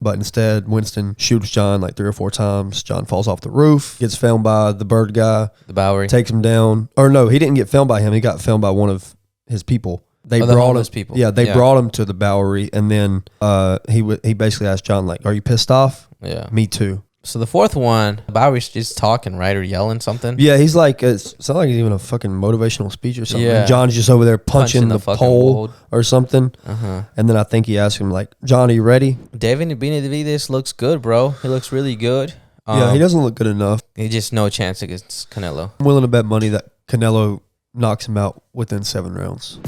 But instead, Winston shoots John like 3 or 4 times. John falls off the roof, gets filmed by the bird guy. The Bowery. Takes him down. Or no, he didn't get filmed by him. He got filmed by one of his people. They brought him. People. Yeah, they brought him to the Bowery, and then he basically asked John like, "Are you pissed off?" Yeah. Me too. So the fourth one, Bowery's just talking, right, or yelling something. Yeah, he's like, it's not like he's even a fucking motivational speech or something. Yeah. And John's just over there punching the pole board or something. And then I think he asked him like, "John, are you ready?" David Benavidez looks good, bro. He looks really good. Yeah, he doesn't look good enough. He just no chance against Canelo. I'm willing to bet money that Canelo knocks him out within 7 rounds.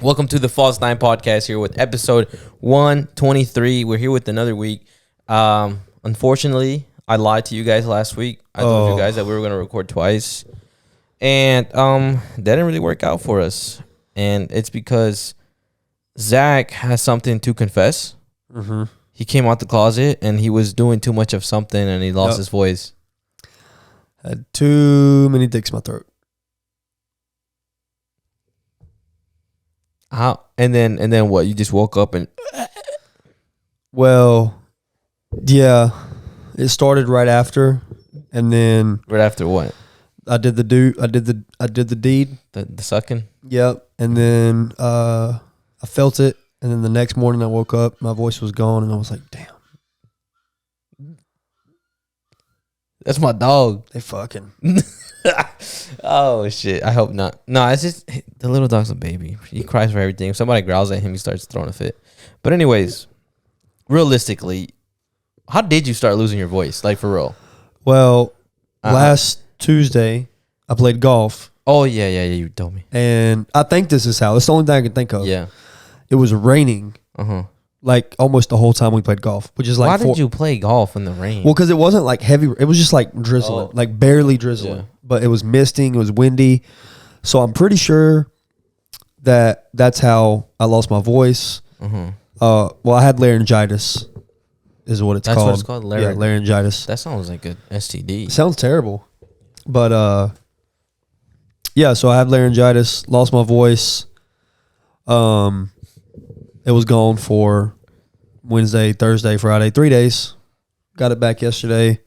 Welcome to the False Nine Podcast here with episode 123. We're here with another week. Unfortunately, I lied to you guys last week. I told you guys that we were going to record twice. And that didn't really work out for us. And it's because Zach has something to confess. Mm-hmm. He came out the closet and he was doing too much of something and he lost his voice. Had too many dicks in my throat. How? And then what? You just woke up and... Well, yeah, it started right after, and then Right after what? I did the deed. The sucking? Yep, and then I felt it, and then the next morning I woke up, my voice was gone, and I was like, damn, That's my dog. they fucking. Oh shit! I hope not. No, it's just the little dog's a baby. He cries for everything. If somebody growls at him, he starts throwing a fit. But anyways, realistically, how did you start losing your voice? Like for real? Well, last Tuesday I played golf. Oh yeah. You told me. And I think this is how. It's the only thing I can think of. Yeah. It was raining. Like almost the whole time we played golf, which is like. Why did you play golf in the rain? Well, because it wasn't like heavy. It was just like drizzling, like barely drizzling. Yeah. But it was misting. It was windy. So I'm pretty sure that that's how I lost my voice. Well, I had laryngitis, is what it's called. That's what it's called. Yeah, laryngitis. That sounds like a STD. Sounds terrible, but yeah. So I had laryngitis. Lost my voice. It was gone for Wednesday, Thursday, Friday, 3 days. Got it back yesterday.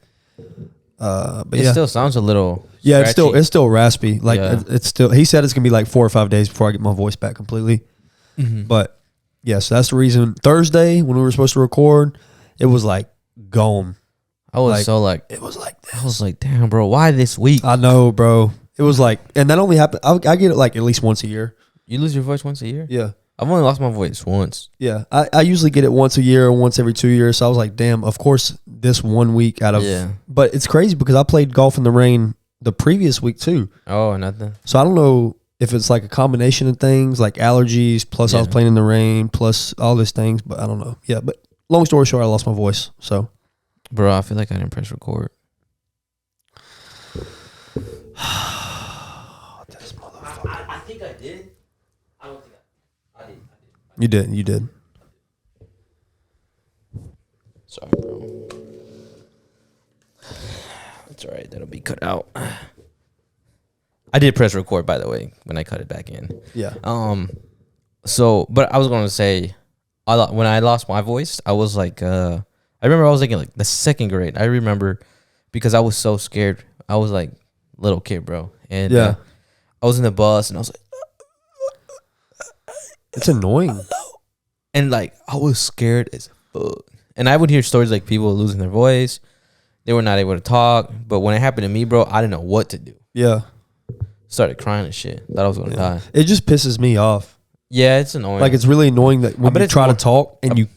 But it still sounds a little. Yeah, scratchy. it's still raspy. Like it's still. He said it's gonna be like 4 or 5 days before I get my voice back completely. But yeah, so that's the reason. Thursday when we were supposed to record, it was like gone. I was it was like this. I was like, damn, bro, why this week? I know, bro. It was like, and that only happened. I get it like at least once a year. You lose your voice once a year? Yeah. I've only lost my voice once. Yeah, I usually get it once a year or once every 2 years. So I was like, damn, of course, this 1 week out of... Yeah. But it's crazy because I played golf in the rain the previous week too. Oh, nothing. So I don't know if it's like a combination of things, like allergies, plus I was playing in the rain, plus all these things, but I don't know. Yeah, but long story short, I lost my voice, so... Bro, I feel like I didn't press record. This motherfucker. I think I did. I don't think I did. You did. Sorry, bro. It's all right. That'll be cut out. I did press record, by the way, when I cut it back in. Yeah. So, but I was going to say, when I lost my voice, I was like, I remember I was like in like the 2nd grade. I remember because I was so scared. I was like little kid, bro. And I was in the bus and I was like, it's annoying. and like I was scared as fuck. And I would hear stories like people losing their voice. They were not able to talk. But when it happened to me, bro, I didn't know what to do. Yeah. Started crying and shit. Thought I was going to die. It just pisses me off. Yeah, it's annoying. Like, it's really annoying that when you try to talk and you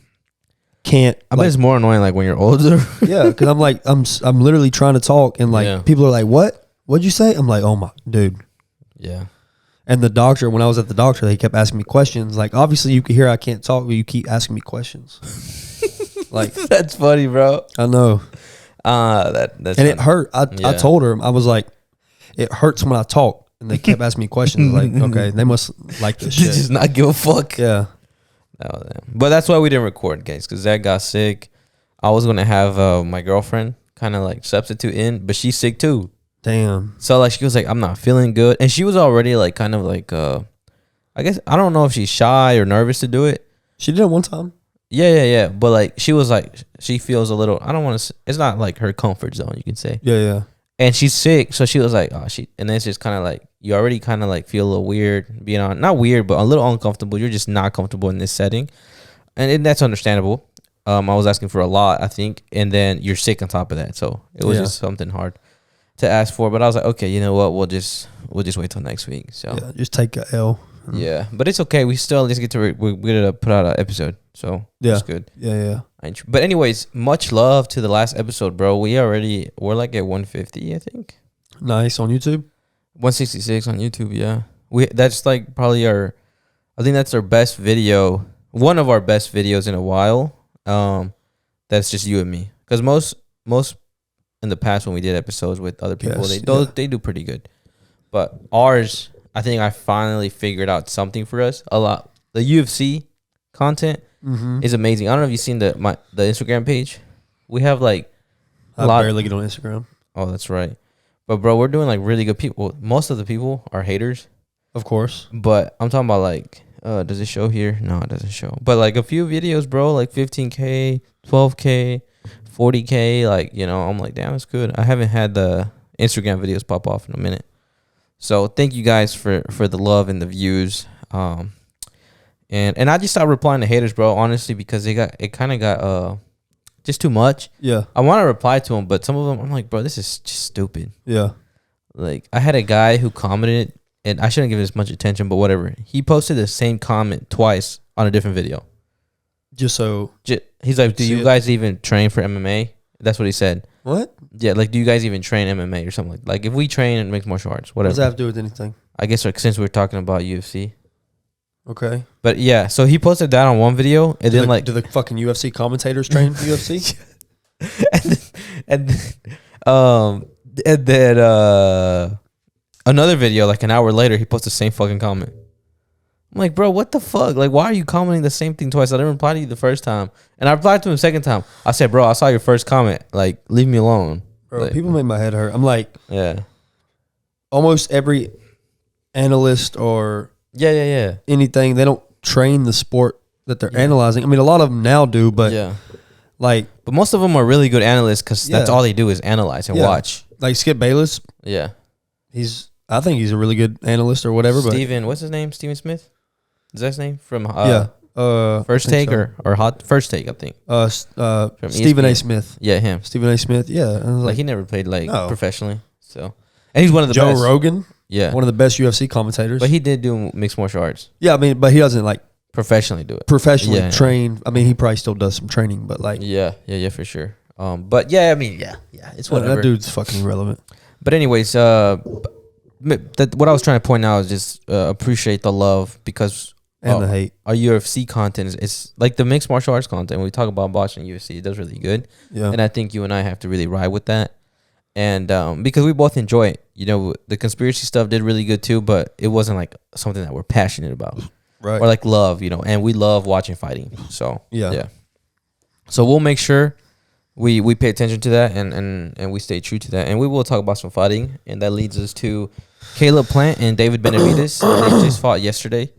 can't. I bet it's more annoying like when you're older. Yeah, because I'm like, I'm literally trying to talk and like people are like, what? What'd you say? I'm like, oh my, dude. Yeah. And the doctor, when I was at the doctor, they kept asking me questions. Like, obviously you can hear I can't talk, but you keep asking me questions. Like, that's funny, bro. I know. That's and funny. it hurt. I told her, I was like, it hurts when I talk. And they kept asking me questions. Like, okay, they must like this shit. Just not give a fuck. Yeah. But that's why we didn't record, guys, because Zach got sick. I was going to have my girlfriend kind of like substitute in, but she's sick too. Damn. So like she was like, I'm not feeling good, and she was already like kind of like I guess I don't know if she's shy or nervous to do it. She did it one time. Yeah. But like she was like she feels a little. I don't want to. It's not like her comfort zone. You can say. Yeah. And she's sick, so she was like, oh, and then it's just kind of like you already kind of like feel a little weird being on, not weird, but a little uncomfortable. You're just not comfortable in this setting, and that's understandable. I was asking for a lot, I think, and then you're sick on top of that, so it was just something hard to ask for. But I was like, okay, you know what? We'll just wait till next week. So yeah, just take a L. Yeah, but it's okay. We still just get to we're gonna put out an episode, so that's good. Yeah. But anyways, much love to the last episode, bro. We're like at 150, I think. Nice on YouTube. 166 on YouTube. Yeah, that's like probably I think that's our best video, one of our best videos in a while. That's just you and me, because most in the past when we did episodes with other people, they do pretty good, but ours, I think I finally figured out something for us. A lot. The UFC content is amazing. I don't know if you've seen the Instagram page. We have like I barely get on Instagram. Oh, that's right. But bro, we're doing like really good people. Most of the people are haters, of course. But I'm talking about like, does it show here? No, it doesn't show. But like a few videos, bro, like 15K, 12K, 40K. Like, you know, I'm like, damn, it's good. I haven't had the Instagram videos pop off in a minute. So thank you guys for the love and the views. And I just stopped replying to haters, bro, honestly, because it kind of got just too much. Yeah. I want to reply to them, but some of them I'm like, bro, this is just stupid. Yeah. Like I had a guy who commented, and I shouldn't give this much attention, but whatever. He posted the same comment twice on a different video. He's like, do you guys even train for MMA? That's what he said. What? Yeah, like, do you guys even train MMA or something? Like if we train and mixed martial arts, whatever. What does that have to do with anything? I guess since we're talking about UFC. Okay. But yeah, so he posted that on one video, and then like, do the fucking UFC commentators train for UFC? and then another video, like an hour later, he posted the same fucking comment. I'm like, bro, what the fuck? Like, why are you commenting the same thing twice? I didn't reply to you the first time, and I replied to him the second time. I said, bro, I saw your first comment. Like, leave me alone. Bro, like, people make my head hurt. I'm like, yeah. Almost every analyst or anything, they don't train the sport that they're analyzing. I mean, a lot of them now do, but but most of them are really good analysts because that's all they do is analyze and watch. Like Skip Bayless. Yeah, I think he's a really good analyst or whatever. What's his name? Steven Smith. Is that his name from? First Take or Hot First Take, I think. Stephen A. Smith. Yeah, him. Stephen A. Smith. Yeah, like he never played professionally, so. And he's one of the Joe best. Rogan. Yeah. One of the best UFC commentators. But he did do mixed martial arts. Yeah, I mean, but he doesn't like professionally do it. Professionally train. I mean, he probably still does some training, but like. Yeah, for sure. But yeah, I mean, it's whatever. That dude's fucking irrelevant. But anyways, what I was trying to point out is just appreciate the love because and the hate. Our UFC content is like the mixed martial arts content. When we talk about boxing UFC, it does really good. Yeah. And I think you and I have to really ride with that. And because we both enjoy it. You know, the conspiracy stuff did really good too, but it wasn't like something that we're passionate about. Right. Or like love, you know, and we love watching fighting. So yeah. So we'll make sure we pay attention to that and we stay true to that. And we will talk about some fighting. And that leads us to Caleb Plant and David Benavidez. They just fought yesterday.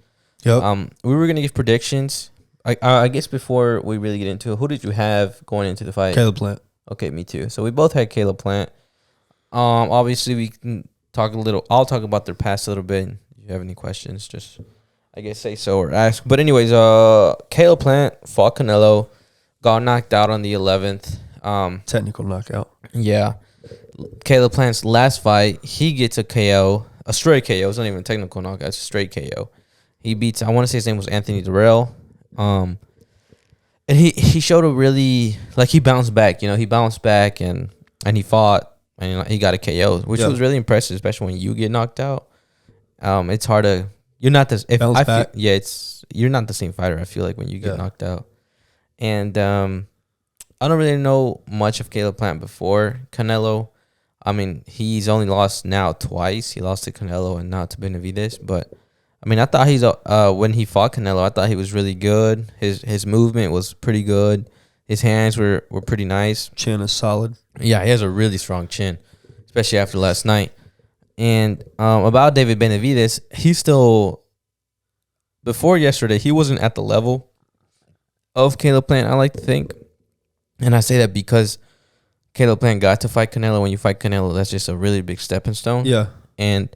Yep. We were gonna give predictions. I guess before we really get into it, who did you have going into the fight? Caleb Plant. Okay, me too. So we both had Caleb Plant. Obviously we can talk a little. I'll talk about their past a little bit. If you have any questions, just I guess say so or ask. But anyways, Caleb Plant fought Canelo, got knocked out on the 11th. Technical knockout. Yeah. Caleb Plant's last fight, he gets a KO, a straight KO. It's not even a technical knockout. It's a straight KO. He beats. I want to say his name was Anthony Durrell. And he showed a really he bounced back. You know, he bounced back and he fought. And he got a KO, which was really impressive, especially when you get knocked out. It's hard to. You're not this. If I feel, you're not the same fighter. I feel like when you get knocked out, and I don't really know much of Caleb Plant before Canelo. I mean, he's only lost now twice. He lost to Canelo and now to Benavidez. But I mean, I thought when he fought Canelo, I thought he was really good. His movement was pretty good. His hands were pretty nice. Chin is solid. Yeah, he has a really strong chin. especially after last night. And about David Benavidez, he's still, before yesterday, he wasn't at the level of Caleb Plant, I like to think. And I say that because Caleb Plant got to fight Canelo. When you fight Canelo, that's just a really big stepping stone. Yeah. And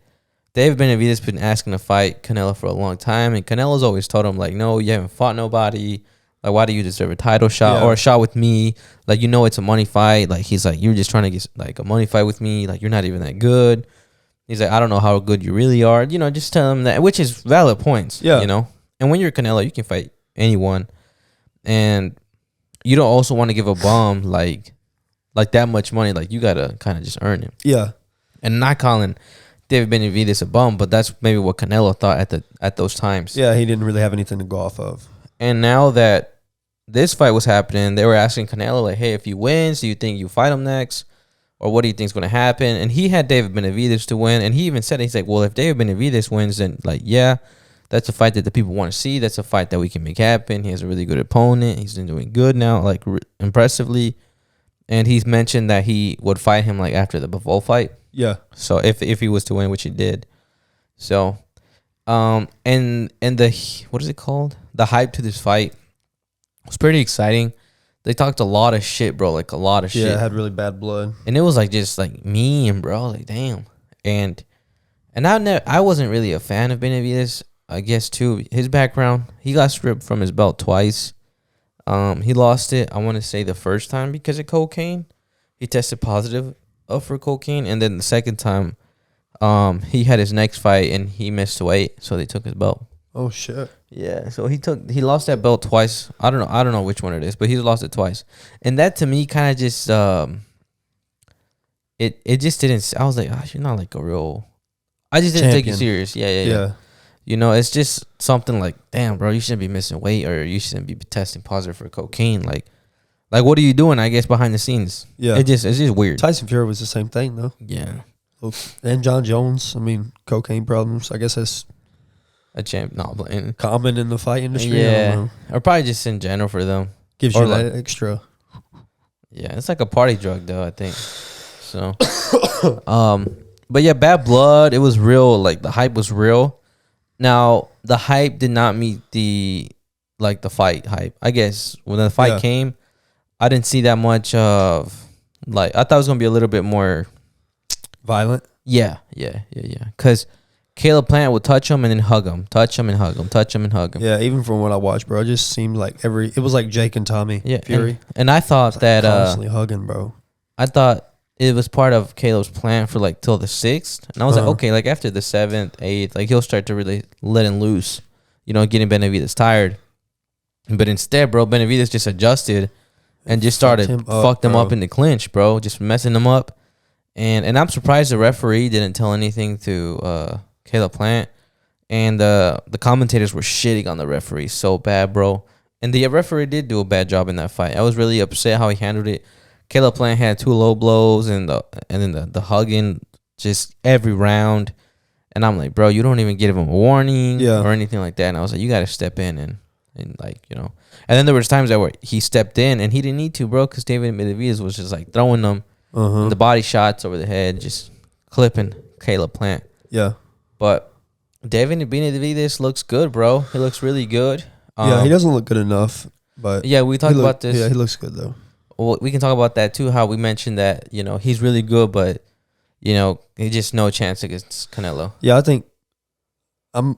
David Benavidez has been asking to fight Canelo for a long time. And Canelo's always told him, like, no, you haven't fought nobody. Like, why do you deserve a title shot or a shot with me? Like, you know it's a money fight. Like, he's like, you're just trying to get, like, a money fight with me. Like, you're not even that good. He's like, I don't know how good you really are. You know, just tell him that, which is valid points. Yeah. You know? And when you're Canelo, you can fight anyone. And you don't also want to give a bum, like that much money. Like, you got to kind of just earn it. Yeah. And not calling David Benavidez a bum, but that's maybe what Canelo thought at those times. Yeah, he didn't really have anything to go off of. And now that this fight was happening, they were asking Canelo, like, hey, if he wins, do you think you fight him next? Or what do you think is going to happen? And he had David Benavidez to win. And he even said, he's like, well, if David Benavidez wins, then, like, yeah, that's a fight that the people want to see. That's a fight that we can make happen. He has a really good opponent. He's been doing good now, like, impressively. And he's mentioned that he would fight him, like, after the Bivol fight. Yeah. So if he was to win, which he did. So, and the, what is it called? The hype to this fight was pretty exciting. They talked a lot of shit, bro. Like, a lot of shit. Yeah, it had really bad blood. And it was, like, just, like, mean, bro. Like, damn. And I wasn't really a fan of Benavidez, I guess, too. His background, he got stripped from his belt twice. He lost it, I want to say, the first time because of cocaine. He tested positive for cocaine. And then the second time, he had his next fight, and he missed weight, so they took his belt. Oh, shit. Yeah, so he lost that belt twice. I don't know which one it is, but he's lost it twice. And that to me kind of just it just didn't. I was like, oh, you're not like a real. I just didn't take you serious. Yeah. You know, it's just something like, damn, bro, you shouldn't be missing weight, or you shouldn't be testing positive for cocaine. Like what are you doing? I guess behind the scenes. Yeah, it's just weird. Tyson Fury was the same thing though. Yeah, and John Jones. I mean, cocaine problems. I guess that's a champ, common in the fight industry. Yeah, or probably just in general for them. Gives you that extra. Yeah, it's like a party drug though, I think. So, but yeah, bad blood. It was real. Like, the hype was real. Now, the hype did not meet the fight hype. I guess when the fight came, I didn't see that much of, like, I thought it was gonna be a little bit more violent. Yeah. Because Caleb Plant would touch him and then hug him, touch him and hug him, touch him and hug him. Yeah, even from what I watched, bro, it just seemed like it was like Jake and Tommy Fury. And I thought that constantly hugging, bro. I thought it was part of Caleb's plan for, like, till the 6th. And I was like, okay, like, after the 7th, 8th, like, he'll start to really let him loose, you know, getting Benavidez tired. But instead, bro, Benavidez just adjusted and just fucked him up in the clinch, bro, just messing him up. And I'm surprised the referee didn't tell anything to Caleb Plant. And the commentators were shitting on the referee so bad, bro. And the referee did do a bad job in that fight. I was really upset how he handled it. Caleb Plant had 2 low blows and then the hugging just every round. And I'm like, bro, you don't even give him a warning or anything like that. And I was like, you got to step in and like, you know. And then there was times where he stepped in and he didn't need to, bro, because David Benavidez was just, like, throwing them the body shots over the head, just clipping Caleb Plant. Yeah. But David Benavidez looks good, bro. He looks really good. He doesn't look good enough, but yeah, we talked about this. Yeah, he looks good though. Well, we can talk about that too. How we mentioned that, you know, he's really good, but, you know, he just no chance against Canelo. Yeah, I think I'm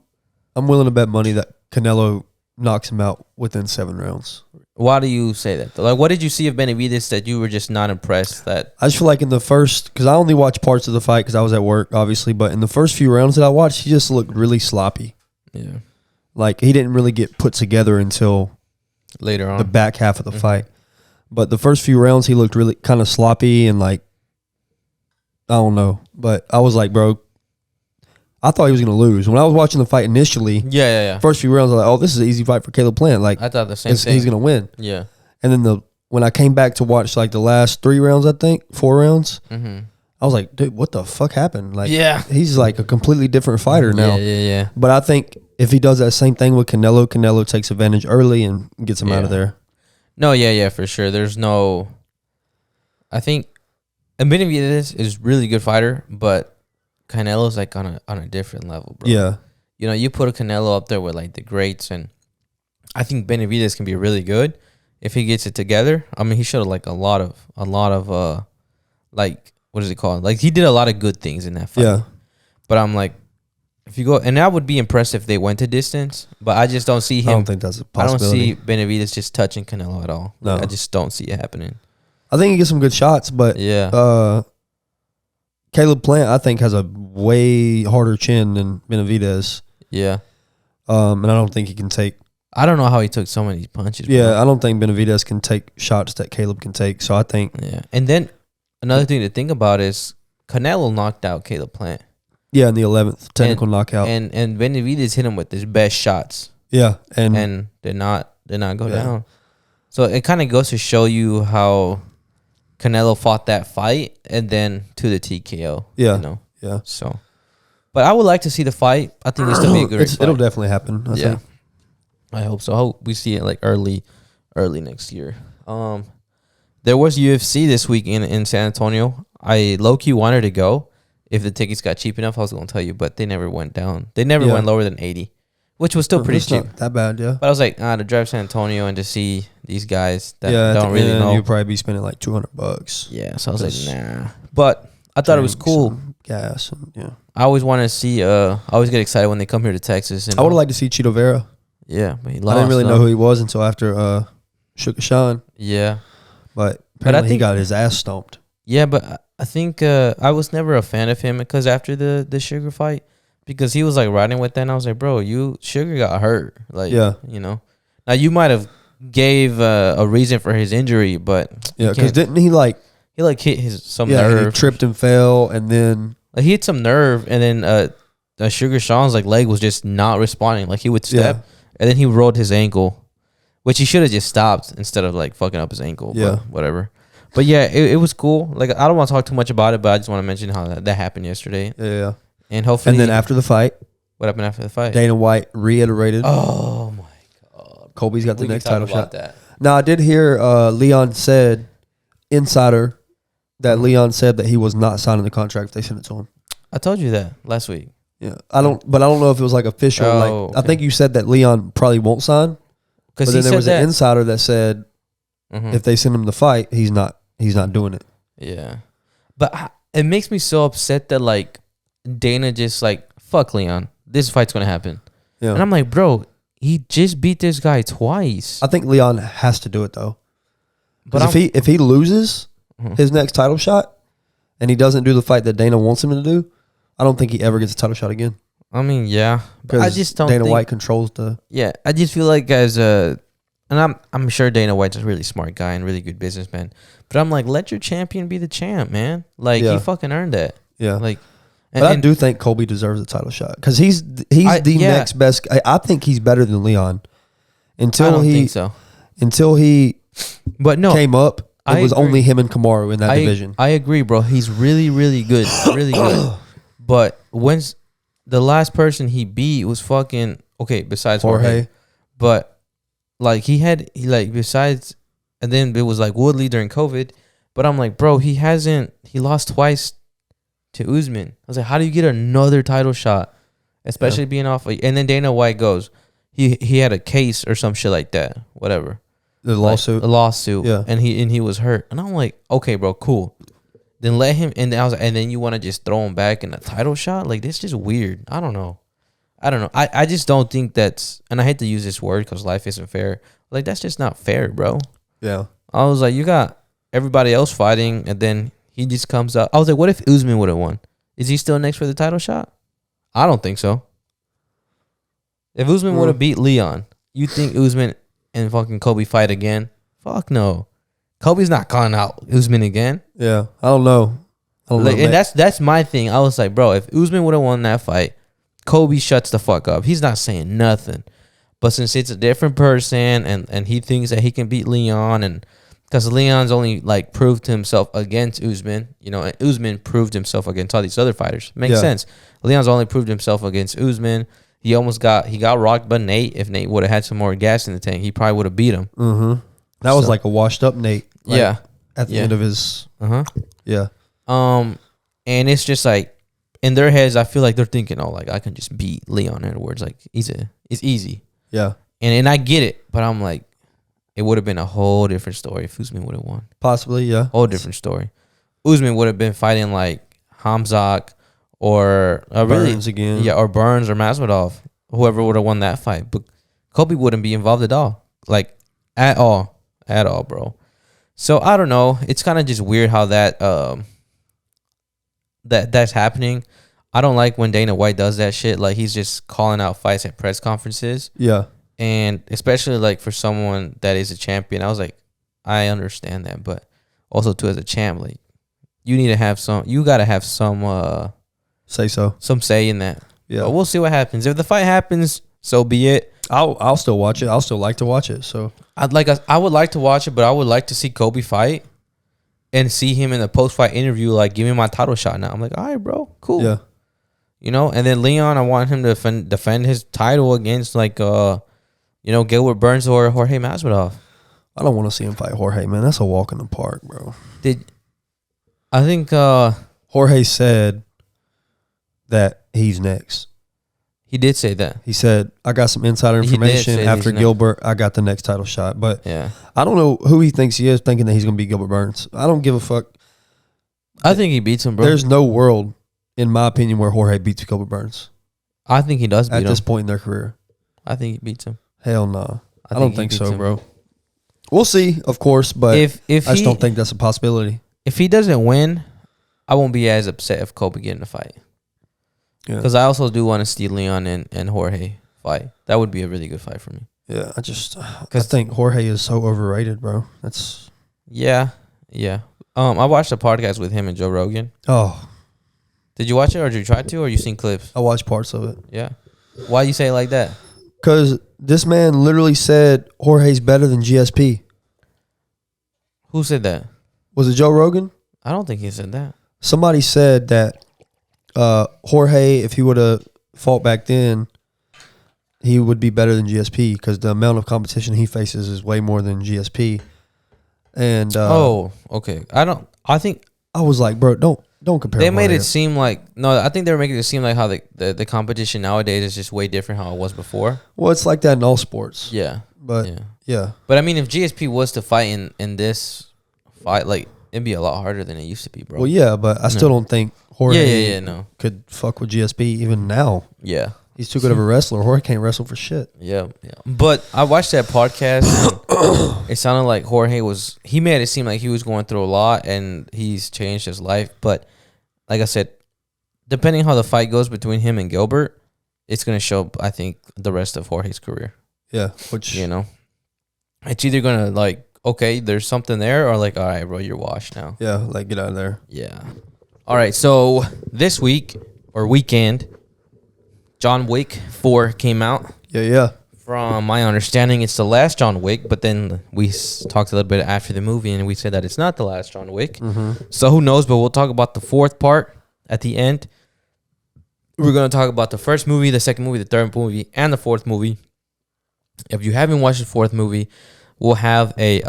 willing to bet money that Canelo knocks him out within 7 rounds. Why do you say that? Like, what did you see of Benavidez that you were just not impressed? That I just feel like in the first, because I only watched parts of the fight because I was at work, obviously, but in the first few rounds that I watched, he just looked really sloppy. Yeah, like he didn't really get put together until later on, the back half of the fight. But the first few rounds, he looked really kind of sloppy and like, I don't know. But I was like, bro, I thought he was going to lose. When I was watching the fight initially, first few rounds, I was like, oh, this is an easy fight for Caleb Plant. Like, I thought the same thing. He's going to win. Yeah. And then when I came back to watch like the last 3 rounds, I think, 4 rounds, I was like, dude, what the fuck happened? Like, he's like a completely different fighter now. Yeah. But I think if he does that same thing with Canelo takes advantage early and gets him out of there. No, yeah, for sure. There's no, I think And Benavidez is really good fighter, but Canelo's like on a different level, bro. Yeah. You know, you put a Canelo up there with like the greats, and I think Benavidez can be really good if he gets it together. I mean, he showed like a lot of like, what is it called? Like, he did a lot of good things in that fight. Yeah. But I'm like, if you go, and that would be impressive if they went to distance, but I just don't see him. I don't think that's a possibility. I don't see Benavidez just touching Canelo at all. No. I just don't see it happening. I think he gets some good shots, but Yeah. Caleb Plant, I think, has a way harder chin than Benavidez. Yeah. And I don't think he can take. I don't know how he took so many punches. Yeah, bro. I don't think Benavidez can take shots that Caleb can take. So I think. Yeah. And then another thing to think about is Canelo knocked out Caleb Plant. Yeah, in the 11th technical knockout. And Benavidez hit him with his best shots. Yeah, and did not go down. So it kind of goes to show you how Canelo fought that fight and then to the TKO. Yeah. You know? Yeah. So, but I would like to see the fight. I think it's still be a good fight. It'll definitely happen. I think. I hope so. I hope we see it like early next year. There was UFC this week in San Antonio. I low-key wanted to go. If the tickets got cheap enough, I was going to tell you, but they never went down. They never went lower than 80, which was still pretty cheap. Not that bad, yeah. But I was like, to drive San Antonio and to see these guys that don't really know. You'd probably be spending like $200. Yeah, so I was like, nah. But I thought it was cool. Gas, and, yeah. I always want to see, I always get excited when they come here to Texas. And I would have liked to see Cheeto Vera. Yeah, but he lost. I didn't really know who he was until after Sugar Sean. Yeah. But apparently he got his ass stomped. Yeah, but I think I was never a fan of him because after the Sugar fight, because he was like riding with that, and I was like, bro, Sugar got hurt. Like, you know. Now, you might have gave a reason for his injury, but yeah, because didn't he like hit some nerve? He tripped and fell, and then he hit some nerve, and then Sugar Sean's like leg was just not responding. Like, he would step, and then he rolled his ankle, which he should have just stopped instead of like fucking up his ankle. Yeah, but whatever. But yeah, it was cool. Like, I don't want to talk too much about it, but I just want to mention how that happened yesterday. Yeah. And hopefully, and then after the fight, what happened after the fight? Dana White reiterated. Oh my God, Colby's got the next title shot. That. Now I did hear Leon said, insider, that Leon said that he was not signing the contract if they sent it to him. I told you that last week. Yeah, I don't know if it was like official. Okay. I think you said that Leon probably won't sign. But then there was an insider that said if they send him the fight, he's not doing it. Yeah, but it makes me so upset that like Dana just like, fuck Leon, this fight's gonna happen. Yeah, and I'm like, bro, he just beat this guy twice. I think Leon has to do it though. But if he loses his next title shot and he doesn't do the fight that Dana wants him to do, I don't think he ever gets a title shot again. I mean, yeah, but I just don't. Dana White controls the. Yeah, I just feel like and I'm sure Dana White's a really smart guy and really good businessman, but I'm like, let your champion be the champ, man. Like, he fucking earned that. Yeah, like. But I do think Colby deserves a title shot because he's the next best. I think he's better than Leon. I don't think so. Until he, but no, came up. It was only him and Kamaru in that division. I agree, bro. He's really, really good, really good. But when's the last person he beat was fucking besides Jorge, but like besides, and then it was like Woodley during COVID. But I'm like, bro, he lost twice to Usman. I was like, how do you get another title shot, especially being off? And then Dana White goes, he had a case or some shit like that, whatever. The lawsuit, yeah. And he was hurt, and I'm like, okay, bro, cool. Then let him. And then I was like, and then you want to just throw him back in a title shot? Like, this is just weird. I don't know. I just don't think that's. And I hate to use this word because life isn't fair. Like, that's just not fair, bro. Yeah. I was like, you got everybody else fighting, and then he just comes up. I was like, what if Usman would have won? Is he still next for the title shot? I don't think so. If Usman would have beat Leon, you think Usman and fucking Kobe fight again? Fuck no. Kobe's not calling out Usman again. Yeah, I don't know. And that's my thing. I was like, bro, if Usman would have won that fight, Kobe shuts the fuck up. He's not saying nothing. But since it's a different person and he thinks that he can beat Leon, and because Leon's only like proved himself against Usman, and Usman proved himself against all these other fighters. Makes sense. Leon's only proved himself against Usman. He got rocked by Nate. If Nate would have had some more gas in the tank, he probably would have beat him. That was like a washed up Nate. At the end of his. Yeah. And it's just like in their heads, I feel like they're thinking, oh, like I can just beat Leon Edwards, like it's easy. Yeah. And I get it, but I'm like, it would have been a whole different story if Usman would have won. Possibly, yeah. Whole different story. Usman would have been fighting like Hamzat or Burns again. Yeah, or Burns or Masvidal, whoever would have won that fight. But Kobe wouldn't be involved at all, like at all, bro. So I don't know. It's kind of just weird how that's happening. I don't like when Dana White does that shit. Like he's just calling out fights at press conferences. Yeah. And especially like for someone that is a champion, I was like, I understand that, but also too as a champ, like you gotta have some some say in that. Yeah. But we'll see what happens. If the fight happens, so be it. I'll still watch it. I'll still like to watch it. So I would like to watch it, but I would like to see Kobe fight and see him in the post fight interview, like give me my title shot now. I'm like, all right, bro, cool. Yeah. You know, and then Leon, I want him to defend his title against like Gilbert Burns or Jorge Masvidal. I don't want to see him fight Jorge, man. That's a walk in the park, bro. I think Jorge said that he's next. He did say that. He said, I got some insider information. After Gilbert, I got the next title shot. But yeah, I don't know who he thinks he is, thinking that he's going to beat Gilbert Burns. I don't give a fuck. I think he beats him, bro. There's no world, in my opinion, where Jorge beats Gilbert Burns. I think he does beat him. At this point in their career. I think he beats him. Hell no. I don't think so, bro. We'll see, of course, but I just don't think that's a possibility. If he doesn't win, I won't be as upset if Kobe get in the fight. Because I also do want to see Leon and Jorge fight. That would be a really good fight for me. Yeah, I think Jorge is so overrated, bro. That's yeah. I watched a podcast with him and Joe Rogan. Oh, did you watch it or did you try to or you seen clips? I watched parts of it. Yeah. Why you say it like that? Because this man literally said Jorge's better than GSP. Who said that? Was it Joe Rogan? I don't think he said that. Somebody said that Jorge, if he would have fought back then, he would be better than GSP because the amount of competition he faces is way more than GSP. And okay. I was like, bro, don't compare. They made it seem like I think they were making it seem like how the competition nowadays is just way different how it was before. Well, it's like that in all sports. Yeah, but yeah. But I mean, if GSP was to fight in this fight, like it'd be a lot harder than it used to be, bro. Well, yeah, but I still don't think Jorge could fuck with GSP even now. Yeah. He's too good of a wrestler. Jorge can't wrestle for shit. Yeah. But I watched that podcast. And it sounded like he made it seem like he was going through a lot and he's changed his life. But like I said, depending on how the fight goes between him and Gilbert, it's going to show, I think, the rest of Jorge's career. Yeah. Which, it's either going to like, okay, there's something there or like, all right, bro, you're washed now. Yeah. Like, get out of there. Yeah. All right. So this week or weekend, John Wick 4 came out. Yeah. From my understanding, it's the last John Wick, but then we talked a little bit after the movie, and we said that it's not the last John Wick. Mm-hmm. So who knows, but we'll talk about the fourth part at the end. We're going to talk about the first movie, the second movie, the third movie, and the fourth movie. If you haven't watched the fourth movie, we'll have a,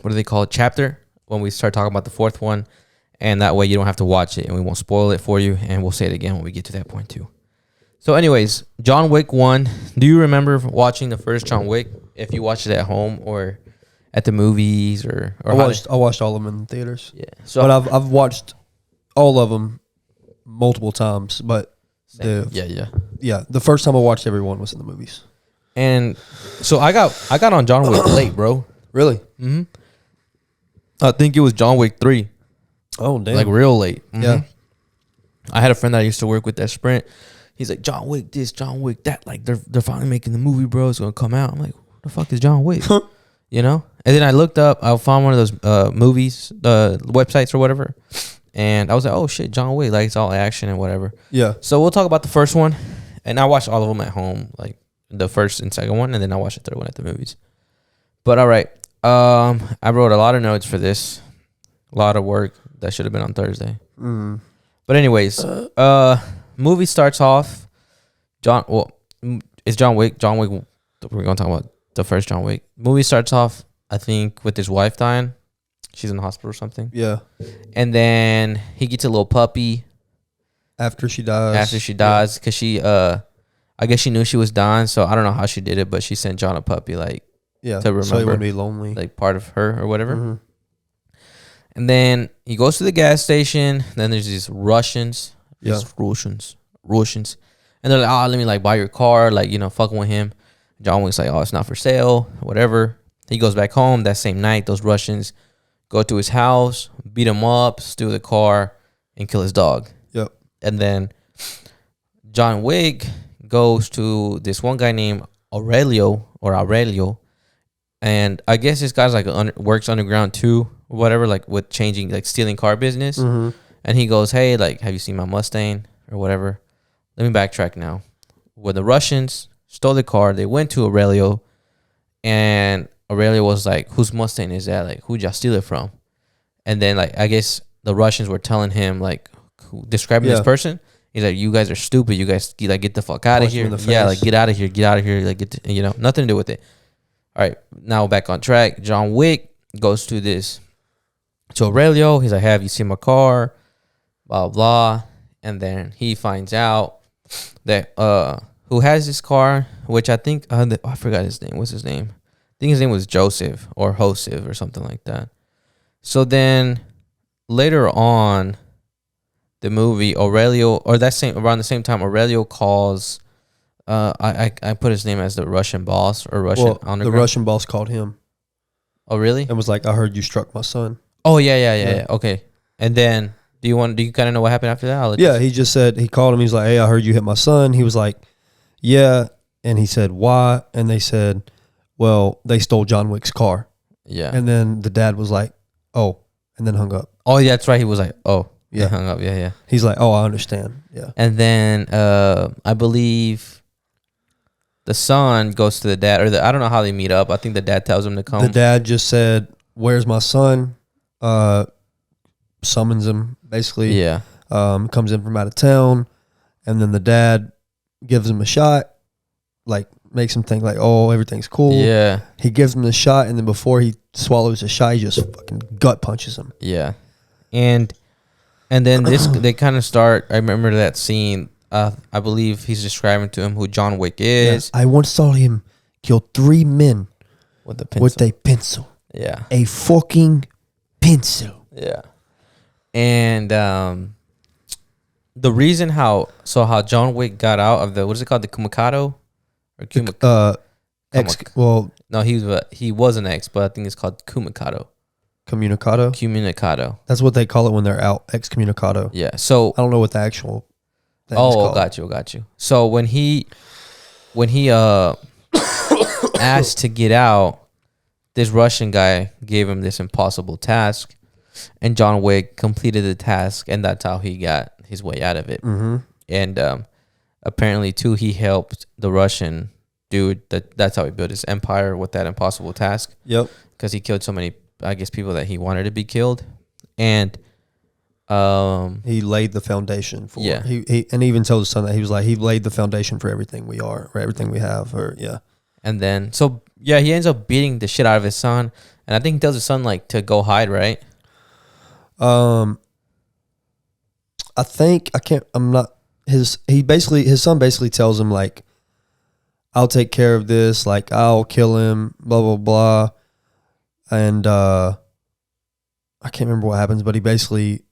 what do they call it, chapter when we start talking about the fourth one, and that way you don't have to watch it, and we won't spoil it for you, and we'll say it again when we get to that point too. So anyways, John Wick 1. Do you remember watching the first John Wick? If you watched it at home or at the movies or I watched all of them in theaters. Yeah. So but I've watched all of them multiple times. But the first time I watched every one was in the movies. And so I got on John Wick late, bro. Really? Mm-hmm. I think it was John Wick 3. Oh damn! Like real late. Mm-hmm. Yeah. I had a friend that I used to work with at Sprint. He's like, John Wick this, John Wick that. Like, they're finally making the movie, bro. It's going to come out. I'm like, what the fuck is John Wick? You know? And then I looked up. I found one of those movies, websites or whatever. And I was like, oh, shit, John Wick. Like, it's all action and whatever. Yeah. So we'll talk about the first one. And I watched all of them at home, like the first and second one. And then I watched the third one at the movies. But, all right. I wrote a lot of notes for this. A lot of work that should have been on Thursday. Mm. But anyways, movie starts off. It's John Wick. John Wick. We're gonna talk about the first John Wick. Movie starts off, I think, with his wife dying. she's in the hospital or something. Yeah. And then he gets a little puppy After she dies. Because she, I guess she knew she was dying, so I don't know how she did it, but she sent John a puppy, like, Yeah. to remember, so he wouldn't be lonely. like, part of her or whatever. Mm-hmm. And then he goes to the gas station. Then there's these Russians. Yeah. Russians. And they're like, oh, let me, like, buy your car. Like, you know, fucking with him. John Wick's like, oh, it's not for sale. Whatever. He goes back home that same night. Those Russians go to his house, beat him up, steal the car, and kill his dog. Yep. And then John Wick goes to this one guy named Aurelio. And I guess this guy's like works underground too, or whatever, like with changing, like stealing car business. Mm-hmm. And he goes, hey, like, have you seen my Mustang or whatever? Let me backtrack now. When the Russians stole the car, they went to Aurelio, and Aurelio was like, whose Mustang is that? Like, who'd y'all steal it from? And then, like, I guess the Russians were telling him, like, describing this person. He's like, you guys are stupid. You guys, like, get the fuck out of here. Yeah, like, get out of here. Get out of here. Like, nothing to do with it. All right, now back on track. John Wick goes to Aurelio. He's like, hey, have you seen my car? Blah, blah. And then he finds out that who has this car, which I think, I forgot his name. What's his name? I think his name was Joseph or Joseph or something like that. So then later on the movie, Aurelio, or around the same time, Aurelio calls, I put his name as the Russian boss or Russian underground. The Russian boss called him. Oh, really? And was like, I heard you struck my son. Oh, yeah. Okay. And then do you kind of know what happened after that? Yeah, he just said, he called him. He's like, hey, I heard you hit my son. He was like, yeah. And he said, why? And they said, well, they stole John Wick's car. Yeah. And then the dad was like, oh, and then hung up. Oh, yeah, that's right. He was like, oh. Yeah. He hung up. Yeah. He's like, oh, I understand. Yeah. And then I believe the son goes to the dad, or I don't know how they meet up. I think the dad tells him to come. The dad just said, where's my son? Summons him, basically. Yeah. Comes in from out of town. And then the dad gives him a shot, like makes him think like, oh, everything's cool. Yeah. He gives him the shot, and then before he swallows the shot, he just fucking gut punches him. Yeah. And then they kind of start, I remember that scene, I believe he's describing to him who John Wick is. Yeah, I once saw him kill 3 men With a pencil. Yeah. A fucking pencil. Yeah. And the reason how John Wick got out of what is it called? The Kumikado? Or no, he was an ex, but I think it's called Kumikado. Communicado. That's what they call it when they're out, excommunicado. Yeah. So I don't know what the actual thing is called. Got you. So when he asked to get out, this Russian guy gave him this impossible task, and John Wick completed the task, and that's how he got his way out of it. Mm-hmm. And apparently, too, he helped the Russian dude. That's how he built his empire with that impossible task. Yep. Because he killed so many, I guess, people that he wanted to be killed, and he laid the foundation for. Yeah. He and he even told his son that he was like, he laid the foundation for everything we are, or everything we have, or yeah. And then he ends up beating the shit out of his son, and I think he tells his son like to go hide, right? I think his son basically tells him like, I'll take care of this, like I'll kill him, blah blah blah. And I can't remember what happens, but he basically,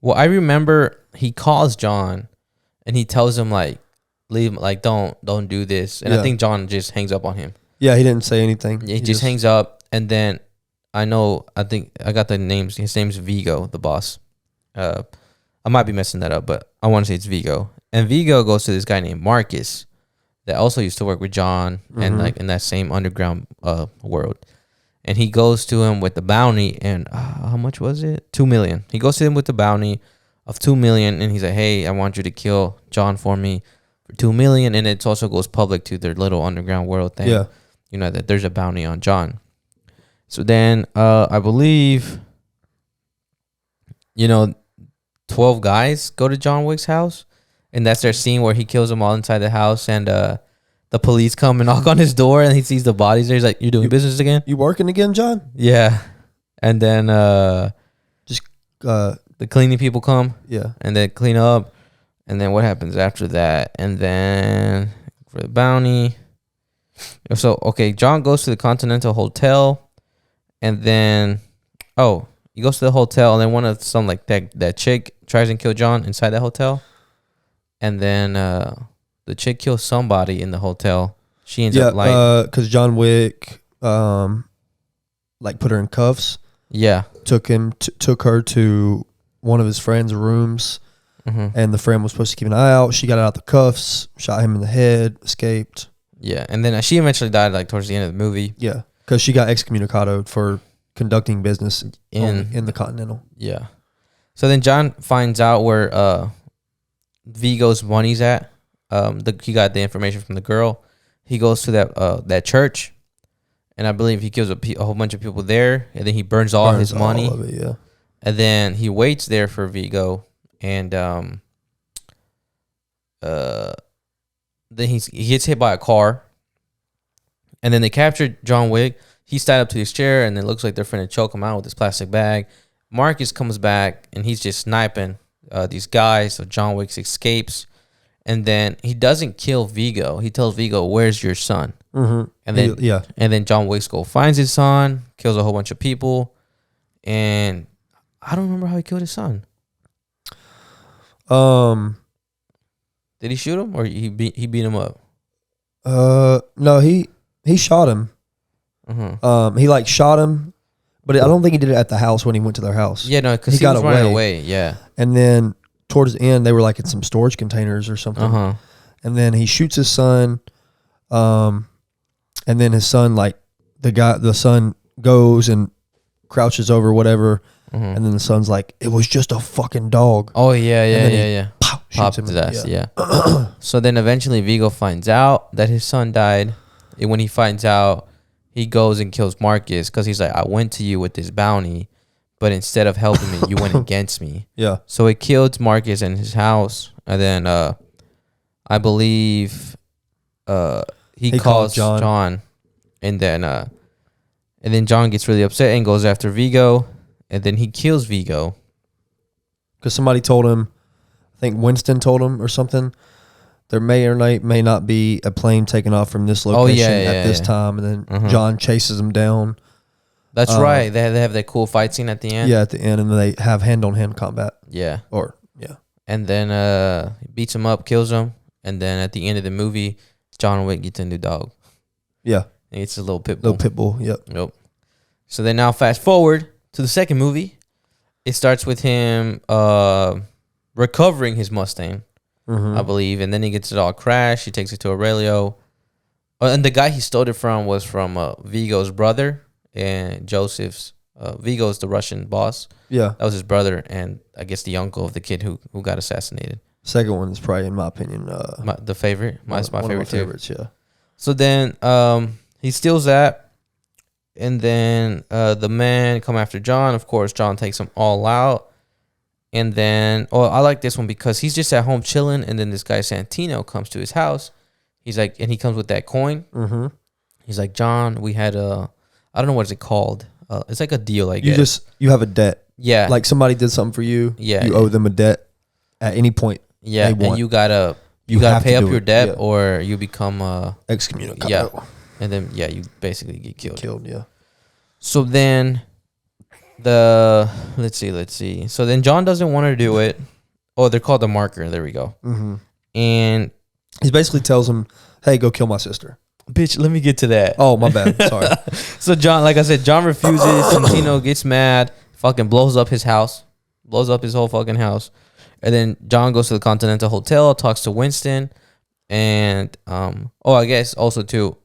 well, I remember he calls John and he tells him like, leave, like don't do this. And I think John just hangs up on him. Yeah, he didn't say anything. He just hangs up. And then I think I got the names. His name's Vigo, the boss. I might be messing that up, but I want to say it's Vigo. And Vigo goes to this guy named Marcus that also used to work with John and like in that same underground world. And he goes to him with the bounty, and how much was it? 2 million. He goes to him with the bounty of 2 million, and he's like, "Hey, I want you to kill John for me for 2 million." And it also goes public to their little underground world thing. Yeah, you know that there's a bounty on John. So then, I believe, 12 guys go to John Wick's house, and that's their scene where he kills them all inside the house, and the police come and knock on his door, and he sees the bodies there. He's like, "You're doing business again? You working again, John?" Yeah. And then Just the cleaning people come. Yeah. And then clean up. And then what happens after that? And then for the bounty. So, okay, John goes to the Continental Hotel. And then, he goes to the hotel. And then one of some like that chick tries and kill John inside that hotel. And then the chick kills somebody in the hotel. She ends up like... because John Wick like put her in cuffs. Yeah. Took her to one of his friend's rooms. And the friend was supposed to keep an eye out. She got out the cuffs, shot him in the head, escaped. Yeah, and then she eventually died like towards the end of the movie. Yeah, because she got excommunicated for conducting business in the Continental. Yeah. So then John finds out where Vigo's money's at. He got the information from the girl. He goes to that church, and I believe he kills a whole bunch of people there, and then he burns all his money. All of it, yeah. And then he waits there for Vigo. And then he gets hit by a car. And then they captured John Wick. He's tied up to his chair, and it looks like they're finna choke him out with this plastic bag. Marcus comes back, and he's just sniping these guys. So John Wick escapes. And then he doesn't kill Vigo. He tells Vigo, "Where's your son?" And then John Wick finds his son, kills a whole bunch of people. And I don't remember how he killed his son. Did he shoot him or he beat him up? No, he shot him. He like shot him, but I don't think he did it at the house when he went to their house. Yeah, no, because he got running away. Yeah, and then towards the end, they were like in some storage containers or something. And then he shoots his son, and then his son the son goes and crouches over whatever. And then the son's like, "It was just a fucking dog." Oh yeah. Pops him his ass. Yeah. So then eventually Vigo finds out that his son died. And when he finds out, he goes and kills Marcus because he's like, "I went to you with this bounty, but instead of helping me, you went against me." Yeah. So he killed Marcus in his house, and then I believe he calls John, and then John gets really upset and goes after Vigo. And then he kills Vigo. Because somebody told him, I think Winston told him or something, there may or may not be a plane taking off from this location at this time. And then John chases him down. That's right. They have that cool fight scene at the end. Yeah, at the end. And then they have hand-on-hand combat. Yeah. Yeah. And then he beats him up, kills him. And then at the end of the movie, John Wick gets a new dog. Yeah. And it's a little pit bull. Yep. So then now fast forward to the second movie. It starts with him recovering his Mustang, I believe, and then he gets it all crashed. He takes it to Aurelio. And the guy he stole it from was from Vigo's brother and Joseph's. Vigo's the Russian boss. Yeah. That was his brother and I guess the uncle of the kid who got assassinated. Second one is probably, in my opinion, the favorite. It's my favorite too. Favorites, yeah. So then he steals that. And then the men come after John. Of course, John takes them all out. And then, I like this one because he's just at home chilling. And then this guy Santino comes to his house. He's like, and he comes with that coin. He's like, "John, we had I don't know what is it called. It's like a deal, I guess. You have a debt. Yeah. Like somebody did something for you. Yeah. You owe them a debt at any point. Yeah. And you gotta pay up your debt or you become excommunicado. Yeah. And then you basically get killed. Yeah. So then let's see. So then John doesn't want to do it. Oh, they're called the marker. There we go. And he basically tells him, "Hey, go kill my sister." Bitch, let me get to that. Oh, my bad. Sorry. So John, like I said, John refuses. Santino gets mad, fucking blows up his house, blows up his whole fucking house. And then John goes to the Continental Hotel, talks to Winston, and I guess also too,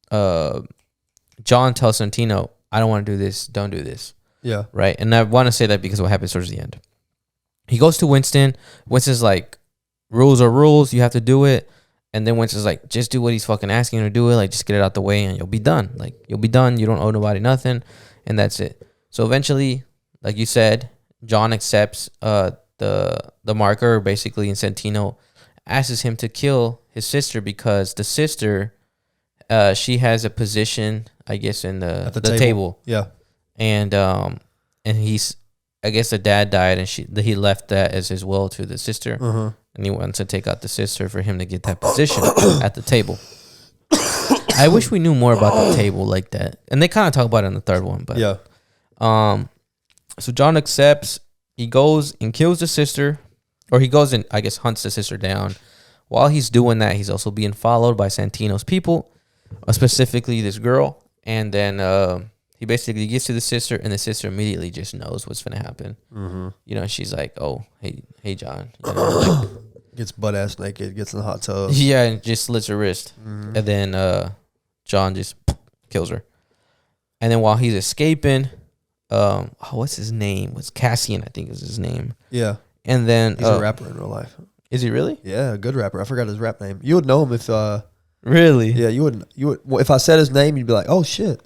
John tells Santino, "I don't want to do this. Don't do this." Yeah. Right. And I want to say that because of what happens towards the end. He goes to Winston. Winston's like, "Rules are rules. You have to do it." And then Winston's like, "Just do what he's fucking asking you to do it. Like, just get it out the way and you'll be done. Like, you'll be done. You don't owe nobody nothing." And that's it. So eventually, like you said, John accepts the marker basically, and Santino asks him to kill his sister because the sister, she has a position, I guess, in the table. Yeah. and he's, I guess the dad died, and he left that as his will to the sister, and he wanted to take out the sister for him to get that position at the table. I wish we knew more about the table like that, and they kind of talk about it in the third one, but yeah. So John accepts. He goes and kills the sister, or he goes and I guess hunts the sister down. While he's doing that, he's also being followed by Santino's people, specifically this girl. And then he basically gets to the sister, and the sister immediately just knows what's gonna happen. You know, she's like, "Oh, hey, John." You know, like, gets butt ass naked, gets in the hot tub. Yeah, and just slits her wrist, and then John just kills her. And then while he's escaping, what's his name? Was Cassian, I think is his name. Yeah. And then he's a rapper in real life. Is he really? Yeah, a good rapper. I forgot his rap name. You would know him if really? Yeah, you would well, if I said his name, you'd be like, "Oh shit."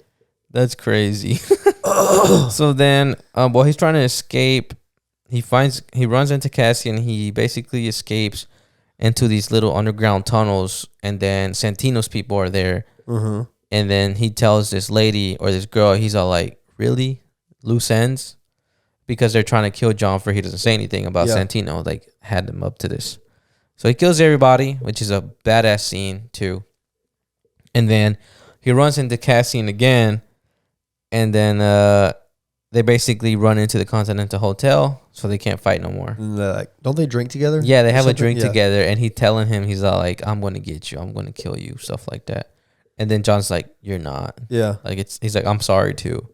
That's crazy. So then while he's trying to escape, he runs into Cassian. He basically escapes into these little underground tunnels, and then Santino's people are there. And then he tells this lady or this girl, he's all like, "Really? Loose ends?" Because they're trying to kill John for he doesn't say anything about Santino. Like, had them up to this. So he kills everybody, which is a badass scene too. And then he runs into Cassian again. And then they basically run into the Continental Hotel, so they can't fight no more. And like, don't they drink together? Yeah, they have a drink together, and he telling him, he's all like, "I'm going to get you. I'm going to kill you," stuff like that. And then John's like, "You're not." Yeah. Like, he's like, "I'm sorry too."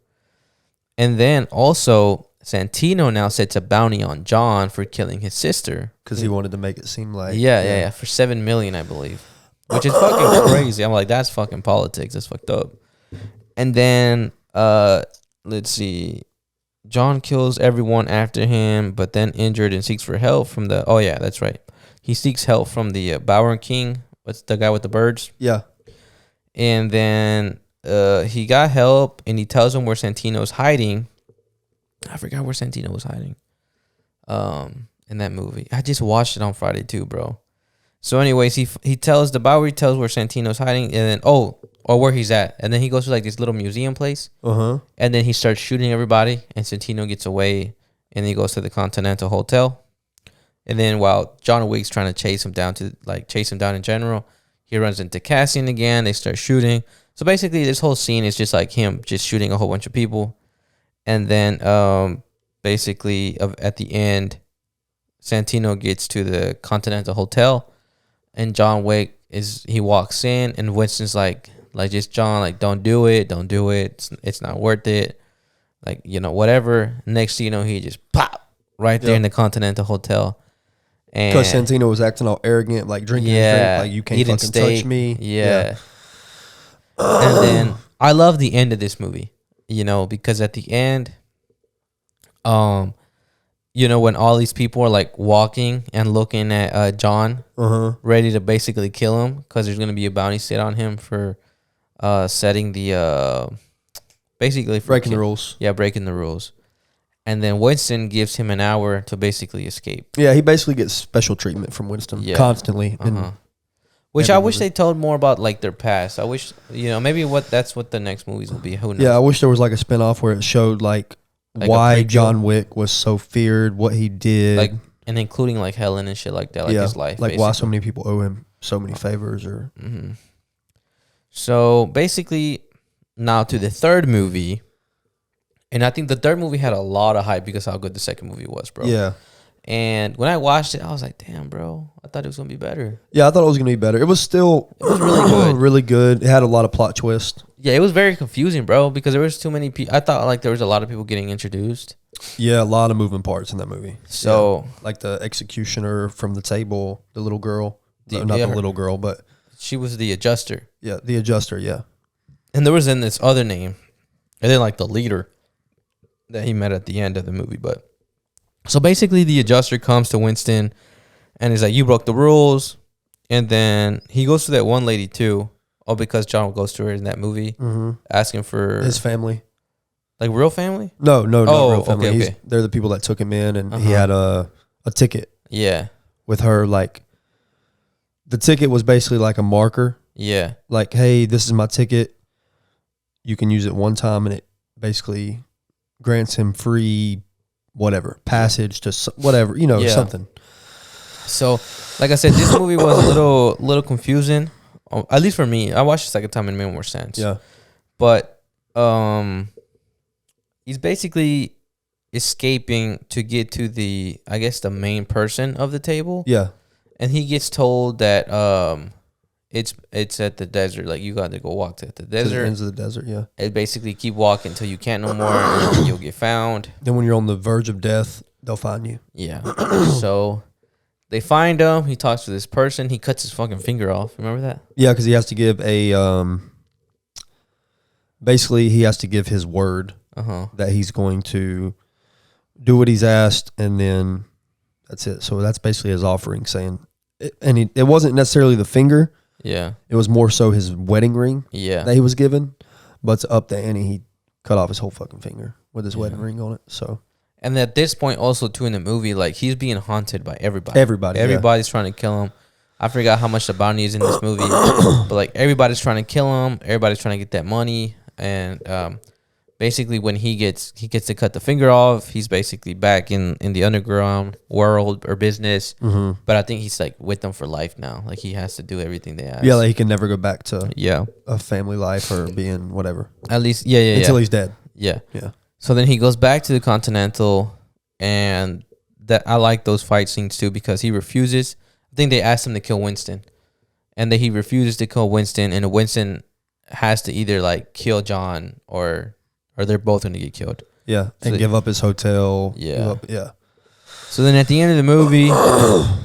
And then also Santino now sets a bounty on John for killing his sister. Because he wanted to make it seem like... Yeah, for $7 million, I believe. Which is fucking crazy. I'm like, that's fucking politics. That's fucked up. And then, let's see. John kills everyone after him, but then injured and seeks for help from the... Oh, yeah, that's right. He seeks help from the Bower King. What's the guy with the birds? Yeah. And then he got help, and he tells him where Santino's hiding. I forgot where Santino was hiding in that movie. I just watched it on Friday too, bro. So anyways, he tells the Bowery tells where Santino's hiding, and then or where he's at. And then he goes to like this little museum place. And then he starts shooting everybody, and Santino gets away, and he goes to the Continental Hotel. And then while John Wick's trying to chase him down in general, he runs into Cassian again. They start shooting. So basically this whole scene is just like him just shooting a whole bunch of people. And then basically at the end, Santino gets to the Continental Hotel, and John Wick he walks in, and Winston's like just, "John, like, don't do it. It's not worth it. Like, you know, whatever." Next thing you know, he just pop right there in the Continental Hotel. And because Santino was acting all arrogant, like drinking his drink, like, "You can't fucking touch me." Yeah. And then I love the end of this movie, you know, because at the end, you know, when all these people are like walking and looking at John, ready to basically kill him because there's gonna be a bounty set on him for setting the basically breaking the rules. Yeah, breaking the rules. And then Winston gives him an hour to basically escape. Yeah, he basically gets special treatment from Winston constantly. Which I wish they told more about, like, their past. I wish, you know, maybe that's what the next movies will be. Who knows? Yeah, I wish there was like a spinoff where it showed like why John Wick was so feared, what he did, like, and including like Helen and shit like that, like his life, like basically. Why so many people owe him so many favors, or. So basically, now to the third movie. And I think the third movie had a lot of hype because how good the second movie was, bro. Yeah. And when I watched it, I was like, "Damn, bro! I thought it was gonna be better." Yeah, I thought it was gonna be better. It was really good. Really good. It had a lot of plot twists. Yeah, it was very confusing, bro, because there was too many people. I thought like there was a lot of people getting introduced. Yeah, a lot of moving parts in that movie. So, like the executioner from the table, the little girl, not the little girl, but she was the adjuster. Yeah, the adjuster. Yeah. And there was then this other name, and then like the leader that he met at the end of the movie, but. So basically, the adjuster comes to Winston, and he's like, "You broke the rules." And then he goes to that one lady too, because John goes to her in that movie, asking for his family, like real family. No, not real family. Okay. They're the people that took him in, and he had a ticket. Yeah, with her, like the ticket was basically like a marker. Yeah, like, hey, this is my ticket. You can use it one time, and it basically grants him free, whatever, passage to whatever, you know, something. So, like I said, this movie was a little confusing, at least for me. I watched the second time and it made more sense. Yeah. But he's basically escaping to get to the main person of the table. Yeah. And he gets told that it's at the desert. Like, you got to go walk to the desert. To the ends of the desert, yeah. And basically keep walking until you can't no more, and then you'll get found. Then when you're on the verge of death, they'll find you. Yeah. So they find him. He talks to this person. He cuts his fucking finger off. Remember that? Yeah, because he has to give basically he has to give his word that he's going to do what he's asked, and then that's it. So that's basically his offering, saying, it wasn't necessarily the finger. Yeah. It was more so his wedding ring that he was given. But to up the ante, he cut off his whole fucking finger with his wedding ring on it. So, and at this point also too in the movie, like, he's being haunted by everybody. Everybody's trying to kill him. I forgot how much the bounty is in this movie. But like, everybody's trying to kill him. Everybody's trying to get that money. And basically when he gets to cut the finger off, he's basically back in the underground world or business. Mm-hmm. But I think he's like with them for life now. Like, he has to do everything they ask. Yeah, like he can never go back to a family life or being whatever. At least, until he's dead. Yeah. Yeah. So then he goes back to the Continental, and that I like those fight scenes too, because he refuses. I think they asked him to kill Winston, and then he refuses to kill Winston, and Winston has to either like kill John or they're both going to get killed. Yeah, and give up his hotel. Yeah. Yeah. So then at the end of the movie,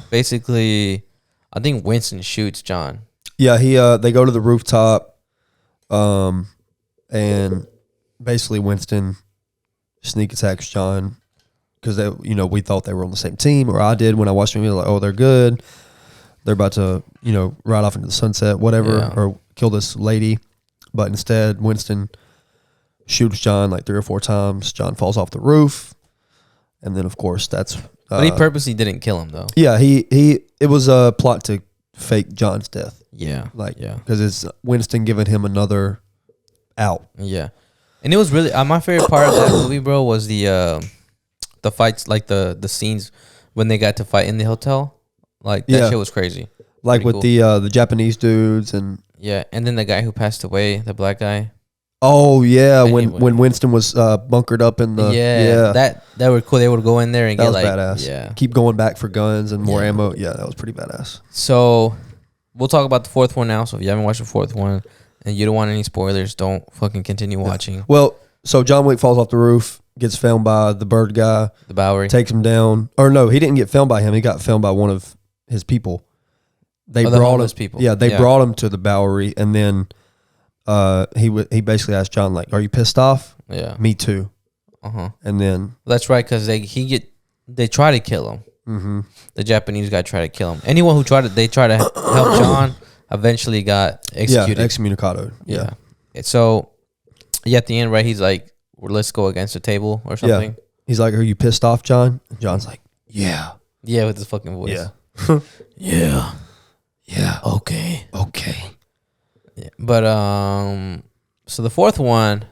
basically, I think Winston shoots John. Yeah, they go to the rooftop, and basically Winston sneak attacks John because we thought they were on the same team, or I did when I watched them. Like, oh, they're good. They're about to ride off into the sunset, whatever, or kill this lady. But instead, Winston shoots John like 3 or 4 times. John falls off the roof, and then of course that's. But he purposely didn't kill him though. Yeah, it was a plot to fake John's death. Yeah, because it's Winston giving him another out. Yeah, and it was really my favorite part of that movie, bro, was the fights, like the scenes when they got to fight in the hotel. Like, that shit was crazy. Like pretty with cool. the Japanese dudes and and then the guy who passed away, the black guy. Oh yeah, when Winston was bunkered up in the that were cool. They would go in there and that get was like badass. Keep going back for guns and more ammo. Yeah, that was pretty badass. So we'll talk about the fourth one now. So if you haven't watched the fourth one and you don't want any spoilers, don't fucking continue watching. Well, so John Wick falls off the roof, gets filmed by the bird guy, the Bowery, takes him down. Or no, he didn't get filmed by him. He got filmed by one of his people. They brought him. People. Yeah, they brought him to the Bowery, and then he basically asked John, like, "Are you pissed off?" Yeah, me too. And then that's right, because they try to kill him. Mm-hmm. The Japanese guy tried to kill him. Anyone who they tried to help John eventually got executed. Yeah, excommunicado. Yeah. So at the end, right, he's like, well, "Let's go against the table" or something. Yeah. He's like, "Are you pissed off, John?" And John's like, "Yeah." Yeah, with his fucking voice. Yeah. Yeah. Yeah. Okay. Yeah. But so the fourth one,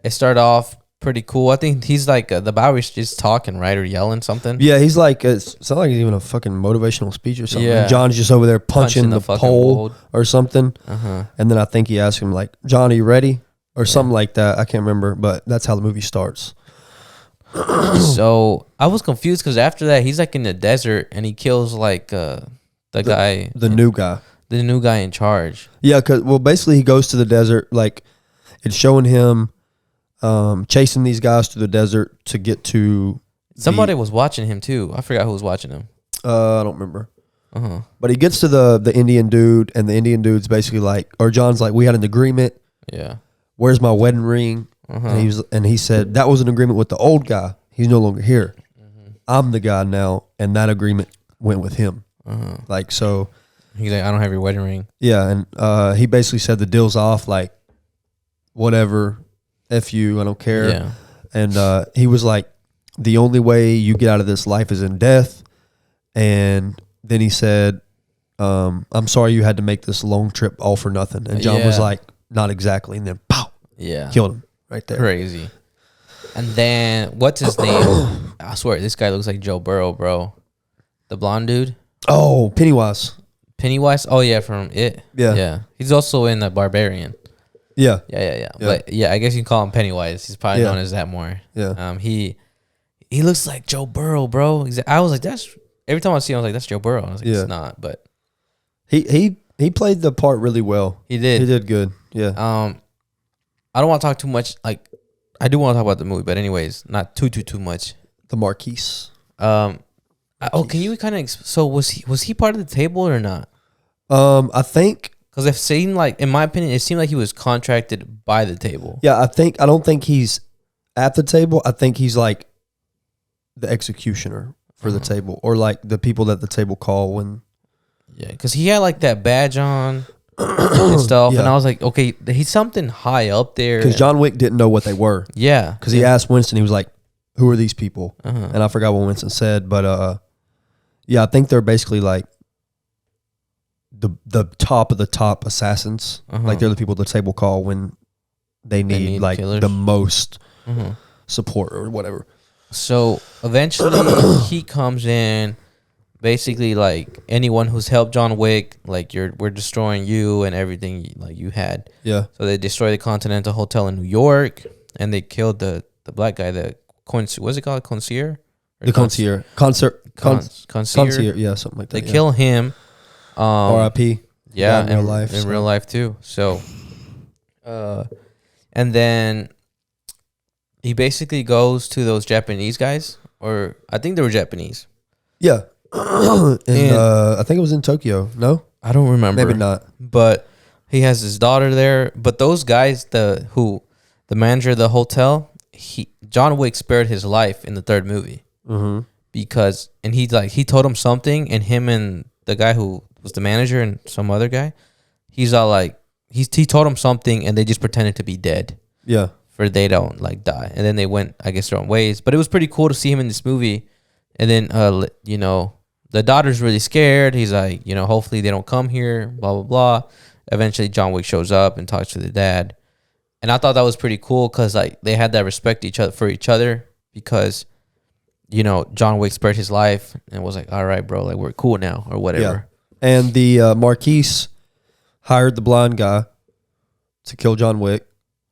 it started off pretty cool. I think he's like the Bowery's just talking, right, or yelling something. Yeah, he's like, it's not like he's even a fucking motivational speech or something. Yeah. And John's just over there punching the pole or something. And then I think he asked him, like, "John, are you ready?" Or something like that. I can't remember, but that's how the movie starts. So I was confused because after that, he's like in the desert and he kills like the new guy in charge. Yeah, well, basically he goes to the desert. Like, it's showing him chasing these guys through the desert to get to. Somebody was watching him too. I forgot who was watching him. I don't remember. But he gets to the Indian dude, and the Indian dude's basically like, or John's like, "We had an agreement. Yeah. Where's my wedding ring?" And he said that was an agreement with the old guy. He's no longer here. I'm the guy now, and that agreement went with him. Like, so he's like, "I don't have your wedding ring." Yeah, and he basically said the deal's off. Like, whatever, F you, I don't care. Yeah. And he was like, "The only way you get out of this life is in death." And then he said, "I'm sorry you had to make this long trip all for nothing." And John was like, "Not exactly." And then pow, yeah, killed him right there. Crazy. And then what's his name? I swear this guy looks like Joe Burrow, bro. The blonde dude. Oh, Pennywise. Pennywise. Oh yeah, from It. Yeah. He's also in The Barbarian. Yeah. Yeah. But yeah, I guess you can call him Pennywise. He's probably known as that more. Yeah. He looks like Joe Burrow, bro. I was like, that's every time I see him, I was like, that's Joe Burrow. I was like, it's not, but he played the part really well. He did. He did good. Yeah. I don't want to talk too much. Like, I do want to talk about the movie, but anyways, not too much. The Marquise. Can you kind of? So was he part of the table or not? I think. Because it seemed like, in my opinion, it seemed like he was contracted by the table. Yeah, I don't think he's at the table. I think he's like the executioner for the table, or like the people that the table call when. Yeah, because he had like that badge on and stuff, and I was like, okay, he's something high up there. Because John Wick didn't know what they were. Yeah, because he asked Winston, he was like, "Who are these people?" And I forgot what Winston said, but yeah, I think they're basically like the top of the top assassins. Like they're the people the table call when they need like killers. The most support or whatever. So eventually he comes in, basically like, anyone who's helped John Wick, like we're destroying you and everything like you had. Yeah. So they destroyed the Continental Hotel in New York, and they killed the black guy, what's it called, concierge? The concierge. Concierge. Yeah, something like that. They kill him. R.I.P. Yeah, in real life. In real life too. So, and then he basically goes to those Japanese guys, or I think they were Japanese. Yeah. I think it was in Tokyo. No? I don't remember. Maybe not. But he has his daughter there. But those guys, the manager of the hotel, John Wick spared his life in the third movie. Because, and he told him something, and him and the guy who was the manager and some other guy, he's all like, he told him something, and they just pretended to be dead. Yeah. For they don't like die. And then they went, I guess, their own ways. But it was pretty cool to see him in this movie. And then, the daughter's really scared. He's like, hopefully they don't come here, blah, blah, blah. Eventually, John Wick shows up and talks to the dad. And I thought that was pretty cool because, like, they had that respect for each other because, John Wick spared his life and was like, all right, bro, like, we're cool now or whatever. Yeah. And the Marquise hired the blind guy to kill John Wick.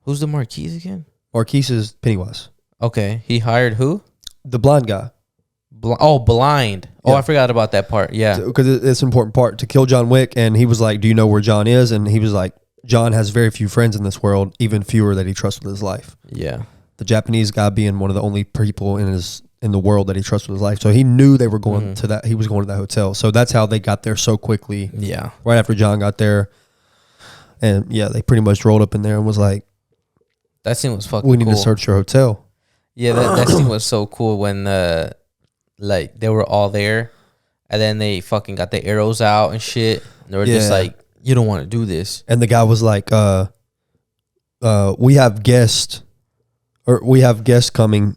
Who's the Marquise again? Marquise is Pennywise. Okay. He hired who? The blind guy. Blind. Oh, I forgot about that part. Yeah. Because it's an important part to kill John Wick. And he was like, do you know where John is? And he was like, John has very few friends in this world, even fewer that he trusts with his life. Yeah. The Japanese guy being one of the only people in the world that he trusts with his life. So he knew they were going to that. He was going to that hotel. So that's how they got there so quickly. Yeah. Right after John got there. And yeah, they pretty much rolled up in there and was like, that scene was fucking we need to search your hotel. Yeah, that scene was so cool when like they were all there, and then they fucking got the arrows out and shit. And they were just like, you don't want to do this. And the guy was like, we have guests coming.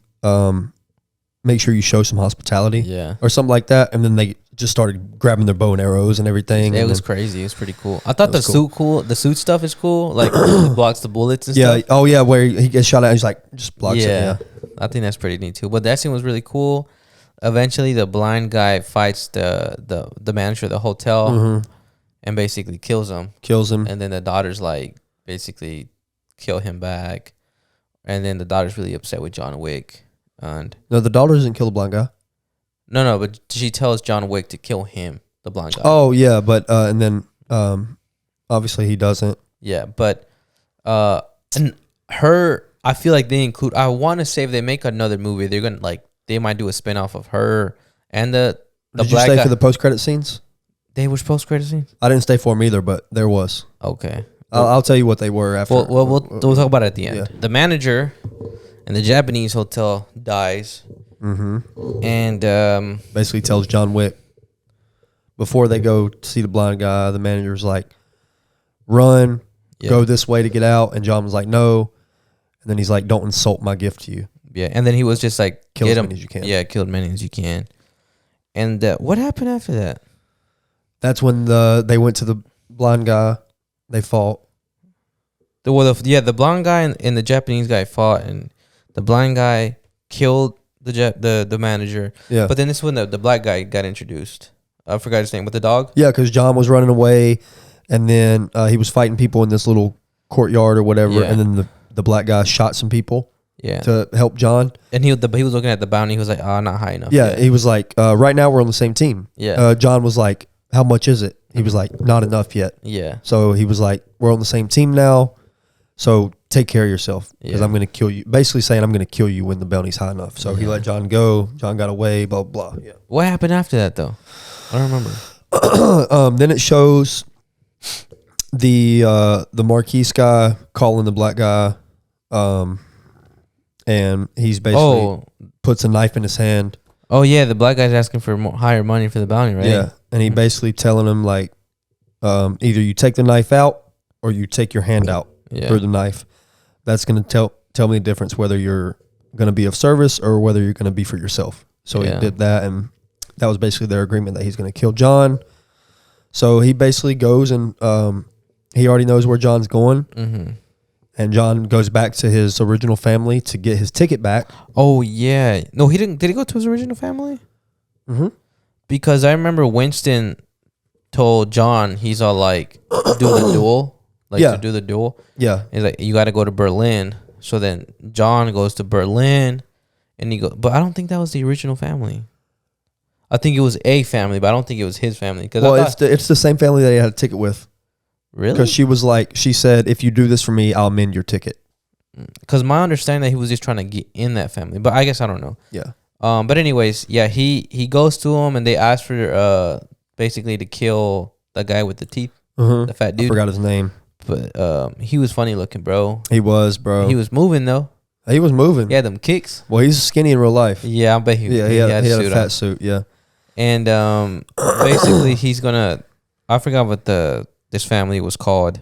Make sure you show some hospitality. Yeah. Or something like that. And then they just started grabbing their bow and arrows and everything. It was crazy. It was pretty cool. I thought the suit cool. The suit stuff is cool. Like it blocks the bullets and stuff. Oh yeah, where he gets shot at and he's like just blocks it. Yeah. I think that's pretty neat too. But that scene was really cool. Eventually the blind guy fights the manager of the hotel and basically kills him. And then the daughter's like basically kill him back. And then the daughter's really upset with John Wick. And no, the daughter doesn't kill the blind guy. No, but she tells John Wick to kill him, the blind guy. Oh yeah, but and then obviously he doesn't. Yeah, but and her, I feel like they include. I want to say if they make another movie, they're gonna they might do a spinoff of her and the Did black you stay guy. for the post credit scenes? They were post credit scenes. I didn't stay for them either, but there was. Okay, I'll tell you what they were after. Well, we'll talk about it at the end. Yeah. The manager in the Japanese hotel dies. And basically tells John Wick before they go to see the blind guy, the manager's like, run, go this way to get out. And John was like, no. And then he's like, don't insult my gift to you. Yeah. And then he was just like, kill as many as you can. Yeah, kill as many as you can. And what happened after that? That's when they went to the blind guy. They fought. The blind guy and the Japanese guy fought, and The blind guy killed the manager. Yeah. But then this is when the black guy got introduced. I forgot his name. With the dog? Yeah, because John was running away, and then he was fighting people in this little courtyard or whatever, Yeah. and then the black guy shot some people Yeah. to help John. And he was looking at the bounty. He was like, not high enough. Yeah, yet. he was like, right now we're on the same team. Yeah. John was like, how much is it? He was like, not enough yet. Yeah. So he was like, we're on the same team now, so take care of yourself because Yeah. I'm going to kill you. Basically saying I'm going to kill you when the bounty's high enough. So he let John go. John got away, blah, blah, blah. Yeah. What happened after that, though? I don't remember. Then it shows the Marquise guy calling the black guy, and he's basically puts a knife in his hand. Oh, yeah. The black guy's asking for higher money for the bounty, right? Yeah, and he basically telling him like, either you take the knife out or you take your hand out through the knife. That's gonna tell me the difference whether you're gonna be of service or whether you're gonna be for yourself. So he did that, and that was basically their agreement that he's gonna kill John. So he basically goes and he already knows where John's going, and John goes back to his original family to get his ticket back. Oh, yeah. No, he didn't. Did he go to his original family? Mm-hmm. Because I remember Winston told John, he's all like, do the duel. To do the duel. Yeah. He's like, you got to go to Berlin. So then John goes to Berlin, and he goes, but I don't think that was the original family. I think it was a family, but I don't think it was his family. Well, it's the same family that he had a ticket with. Really? Because she said, if you do this for me, I'll amend your ticket. Because my understanding that he was just trying to get in that family, but I guess I don't know. Yeah. But anyways, yeah, he goes to him, and they ask for basically to kill the guy with the teeth, the fat dude. I forgot his name. But he was funny looking, bro. He was, bro. He was moving though. He was moving. He had them kicks. Well, he's skinny in real life. Yeah, I bet he had a fat suit. Yeah. And basically he's gonna, I forgot what this family was called.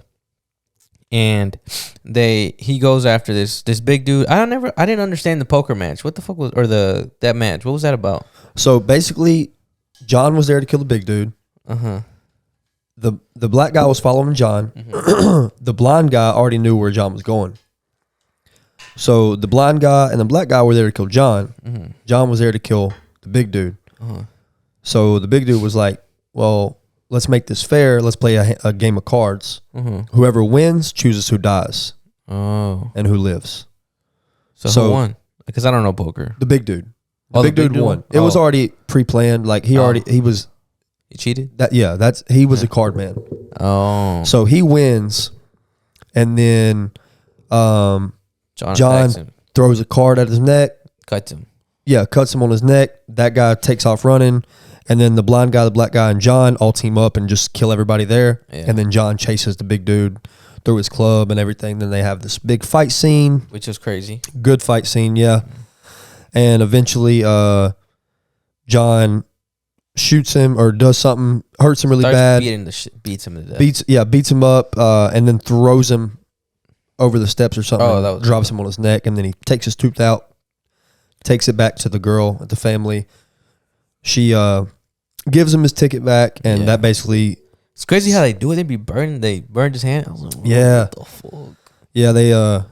And he goes after this big dude. I didn't understand the poker match. What the fuck was that match? What was that about? So basically, John was there to kill the big dude. The black guy was following John. The blonde guy already knew where John was going. So the blonde guy and the black guy were there to kill John. John was there to kill the big dude. So the big dude was like, well, let's make this fair. Let's play a game of cards. Whoever wins chooses who dies. And who lives. So who won? Because I don't know poker. The big dude. The big dude won. It was already pre-planned. Like he was... He cheated? He was a card man. Oh. So he wins, and then John throws a card at his neck. Cuts him. Yeah, cuts him on his neck. That guy takes off running, and then the blind guy, the black guy, and John all team up and just kill everybody there. Yeah. And then John chases the big dude through his club and everything. Then they have this big fight scene. Which is crazy. Good fight scene, yeah. And eventually John shoots him or does something, hurts him really bad. Beats him to death. Beats him up, and then throws him over the steps or something. Drops him on his neck, and then he takes his tooth out, takes it back to the girl at the family. She gives him his ticket back, and that basically... It's crazy how they do it. They burned his hand. I was like, what the fuck? Yeah,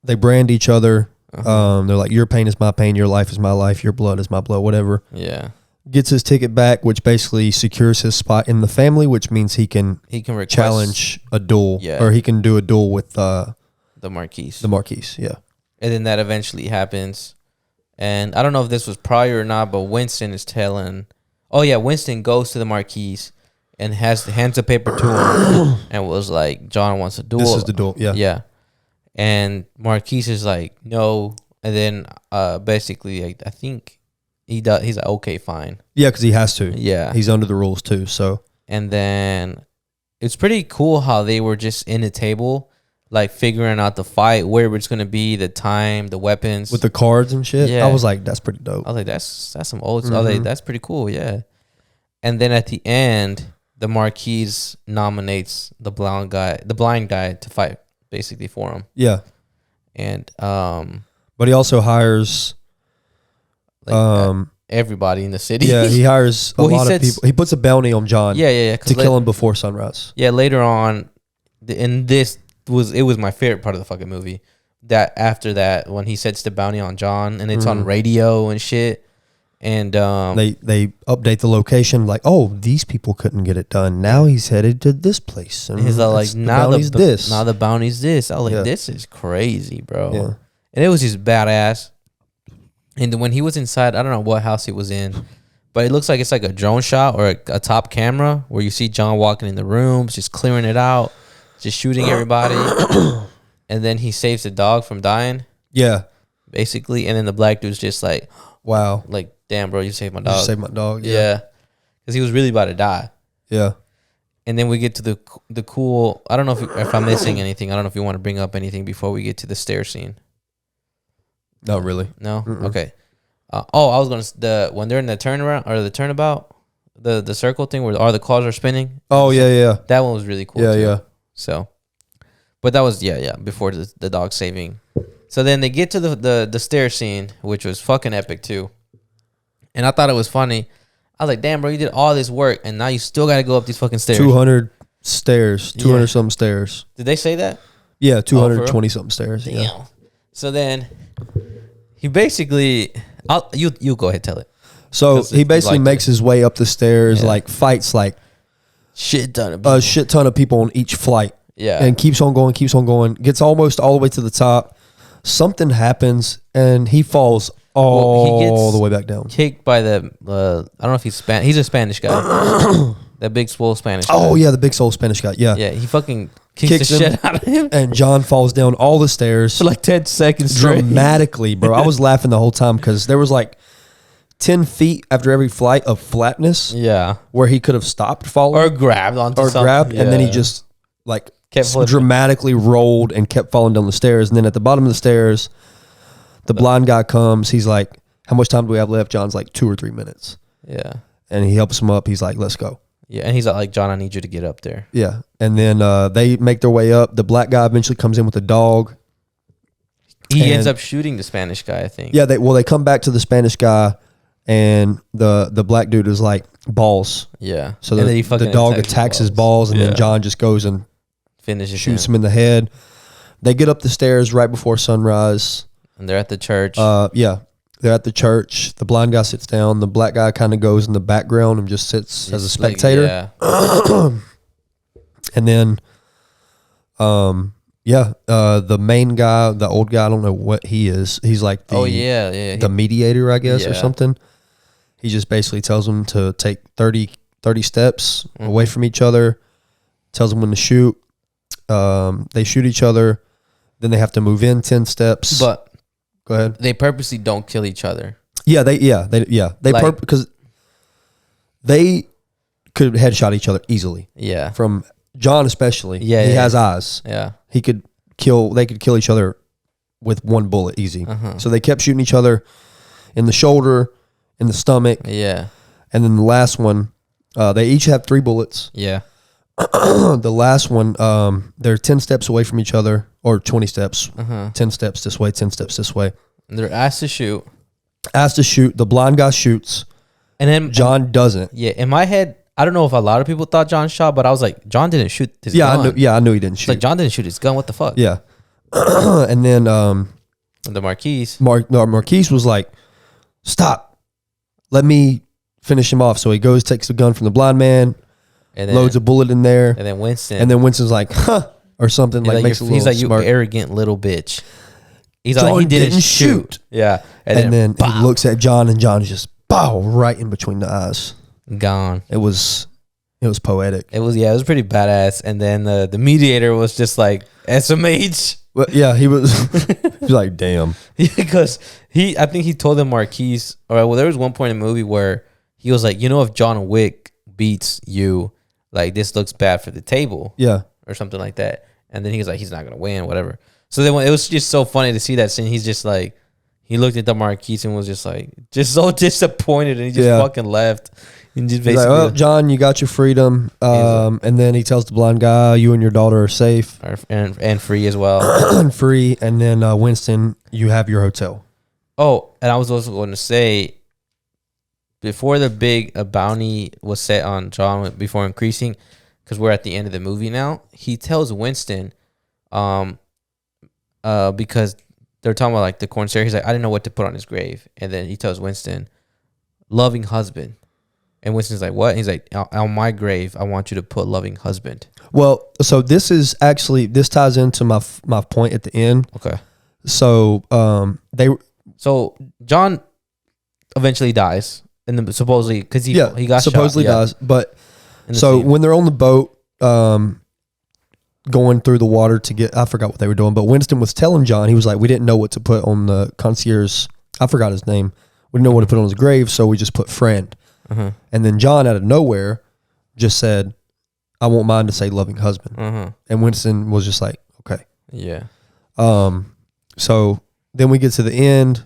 they brand each other. They're like, your pain is my pain, your life is my life, your blood is my blood, whatever. Yeah. Gets his ticket back, which basically secures his spot in the family, which means he can challenge a duel, or he can do a duel with the Marquise. Yeah. And then that eventually happens, and I don't know if this was prior or not, but Winston is telling. Oh yeah, Winston goes to the Marquise and hands the paper to him, and was like, John wants a duel. This is the duel. Yeah. Yeah. And Marquise is like, no, and then basically, I think. He does. He's like, okay, fine. Yeah, because he has to. Yeah, he's under the rules too. So, and then it's pretty cool how they were just in the table, like figuring out the fight, where it's gonna be, the time, the weapons, with the cards and shit. Yeah, I was like, that's pretty dope. I was like, that's some old stuff. Like, that's pretty cool. Yeah. And then at the end, the Marquise nominates the blind guy to fight basically for him. Yeah. And but he also hires. Everybody in the city. Yeah, he hires a lot of people. He puts a bounty on John. Yeah. To kill him before sunrise. Yeah, later on, and it was my favorite part of the fucking movie, that after that when he sets the bounty on John and it's on radio and shit. And they update the location like, oh, these people couldn't get it done. Now he's headed to this place. And he's like, now the bounty's this. I was like, Yeah. this is crazy, bro. Yeah. And it was just badass. And when he was inside, I don't know what house he was in, but it looks like it's like a drone shot or a top camera where you see John walking in the rooms, just clearing it out, just shooting everybody. And then he saves the dog from dying. Yeah. Basically. And then the black dude's just like, wow. Like, damn, bro, you saved my You dog. saved my dog. Yeah. Because he was really about to die. Yeah. And then we get to the cool. I don't know if I'm missing anything. I don't know if you want to bring up anything before we get to the stair scene. Not really. No. Okay. I was gonna when they're in the turnaround or the turnabout, the circle thing where all the cars are spinning. Oh yeah. That one was really cool. Yeah, too. yeah. So, but that was before the dog saving. So then they get to the stair scene, which was fucking epic too. And I thought it was funny. I was like, damn, bro, you did all this work, and now you still got to go up these fucking stairs. 200 stairs. 200 something stairs. Did they say that? Yeah, 220 something stairs. Damn. Yeah. So then he basically, you go ahead, tell it. So he basically makes his way up the stairs, like fights like shit ton of people on each flight. Yeah. And keeps on going, gets almost all the way to the top. Something happens, and he falls all the way back down. Kicked by I don't know if he's Spanish. He's a Spanish guy. That big swole Spanish guy. Oh, yeah, the big soul Spanish guy. Yeah. Yeah, he fucking kicks the shit out of him. And John falls down all the stairs. For like 10 seconds straight. Dramatically, bro. I was laughing the whole time because there was like 10 feet after every flight of flatness. Yeah. Where he could have stopped falling. Or grabbed onto something. And then he just like kept dramatically rolled and kept falling down the stairs. And then at the bottom of the stairs, the blind guy comes. He's like, how much time do we have left? John's like 2 or 3 minutes. Yeah. And he helps him up. He's like, let's go. Yeah. And he's like, John, I need you to get up there. Yeah. And then they make their way up. The black guy eventually comes in with a dog. He ends up shooting the Spanish guy, I think. Yeah. They come back to the Spanish guy, and the black dude is like, balls. Yeah. So the dog attacks his balls, and then John just goes and shoots him in the head. They get up the stairs right before sunrise. And they're at the church. Yeah. They're at the church. The blind guy sits down. The black guy kind of goes in the background and just sits as a spectator. And then, the main guy, the old guy, I don't know what he is. He's like the mediator, I guess, or something. He just basically tells them to take 30 steps away from each other, tells them when to shoot. They shoot each other. Then they have to move in 10 steps. But go ahead. They purposely don't kill each other. Yeah, because they could headshot each other easily. Yeah. From John especially. Yeah. He has eyes. Yeah. They could kill each other with one bullet easy. So they kept shooting each other in the shoulder, in the stomach. Yeah. And then the last one, they each have 3 bullets. Yeah. The last one, they're 10 steps away from each other, or 20 steps. 10 steps this way, 10 steps this way. And they're asked to shoot. The blind guy shoots. And then John doesn't. Yeah, in my head, I don't know if a lot of people thought John shot, but I was like, John didn't shoot his gun. I knew he didn't shoot. Like, John didn't shoot his gun. What the fuck? Yeah. And then the Marquise. Marquise was like, stop. Let me finish him off. So he goes, takes the gun from the blind man, and then, loads a bullet in there. And then Winston's like, huh, or something. Like makes a little he's like, smart. You arrogant little bitch. He's John like, he didn't shoot. Yeah. And then he looks at John, and John is just right in between the eyes. Gone. It was poetic. It was pretty badass. And then the mediator was just like, SMH. Well, yeah, he was like, damn. Because I think he told them Marquise, there was one point in the movie where he was like, if John Wick beats you, like, this looks bad for the table. Yeah. Or something like that. And then he was like, he's not going to win, whatever. So then it was just so funny to see that scene. He's just like, he looked at the Marquise and was just like, just so disappointed, and he just fucking left. And just basically, he's like, well, John, you got your freedom. And then he tells the blind guy, you and your daughter are safe. And free as well. And free. And then Winston, you have your hotel. Oh, and I was also going to say, before the big bounty was set on John, before increasing, because we're at the end of the movie now, he tells Winston, because they're talking about like the corn syrup. He's like, I didn't know what to put on his grave, and then he tells Winston, "Loving husband," and Winston's like, "What?" And he's like, "On my grave, I want you to put loving husband." Well, so this ties into my point at the end. Okay. So So John eventually dies, and supposedly because he got supposedly shot, dies. But so when they're on the boat, going through the water to get, I forgot what they were doing, but Winston was telling John, he was like, we didn't know what to put on the concierge. I forgot his name. We didn't know what to put on his grave, so we just put friend. Uh-huh. And then John, out of nowhere, just said, I won't mind to say loving husband. Uh-huh. And Winston was just like, okay. Yeah. So then we get to the end,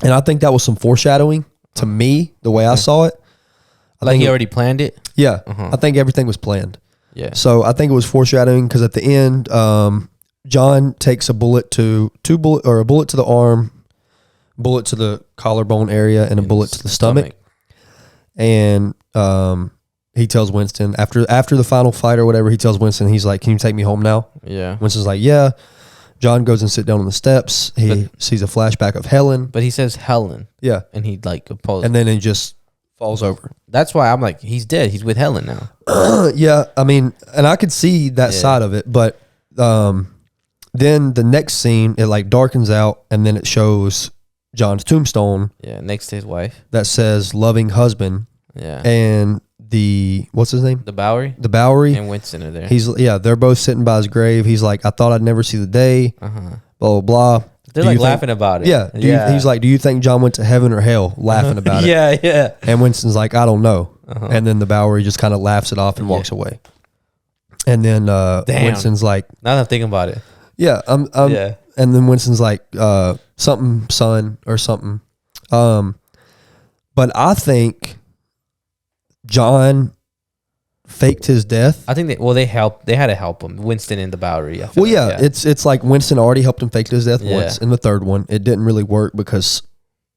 and I think that was some foreshadowing to me, the way I saw it. Like he already planned it? Yeah. Uh-huh. I think everything was planned. Yeah. So I think it was foreshadowing because at the end, John takes a bullet to the arm, bullet to the collarbone area, and a bullet to the stomach. And he tells Winston after the final fight or whatever, he tells Winston, he's like, "Can you take me home now?" Yeah. Winston's like, "Yeah." John goes and sit down on the steps. He sees a flashback of Helen. But he says Helen. Yeah. And he like opposes. And then he just falls over. That's why I'm like, he's dead. He's with Helen now. Yeah, I mean, and I could see that side of it, but then the next scene, it like darkens out, and then it shows John's tombstone. Yeah, next to his wife. That says loving husband. Yeah. And what's his name? The Bowery. The Bowery. And Winston are there. They're both sitting by his grave. He's like, I thought I'd never see the day. Uh-huh. Blah, blah, blah. They're like laughing about it. Yeah. He's like, do you think John went to heaven or hell? Laughing about it. Yeah. And Winston's like, I don't know. Uh-huh. And then the Bowery just kind of laughs it off and walks away. And then Winston's like, now that I'm thinking about it. Yeah. Yeah. And then Winston's like, something son or something. But I think John faked his death. I think they had to help him, Winston and the Bowery. It's like Winston already helped him fake his death once. In the third one, it didn't really work because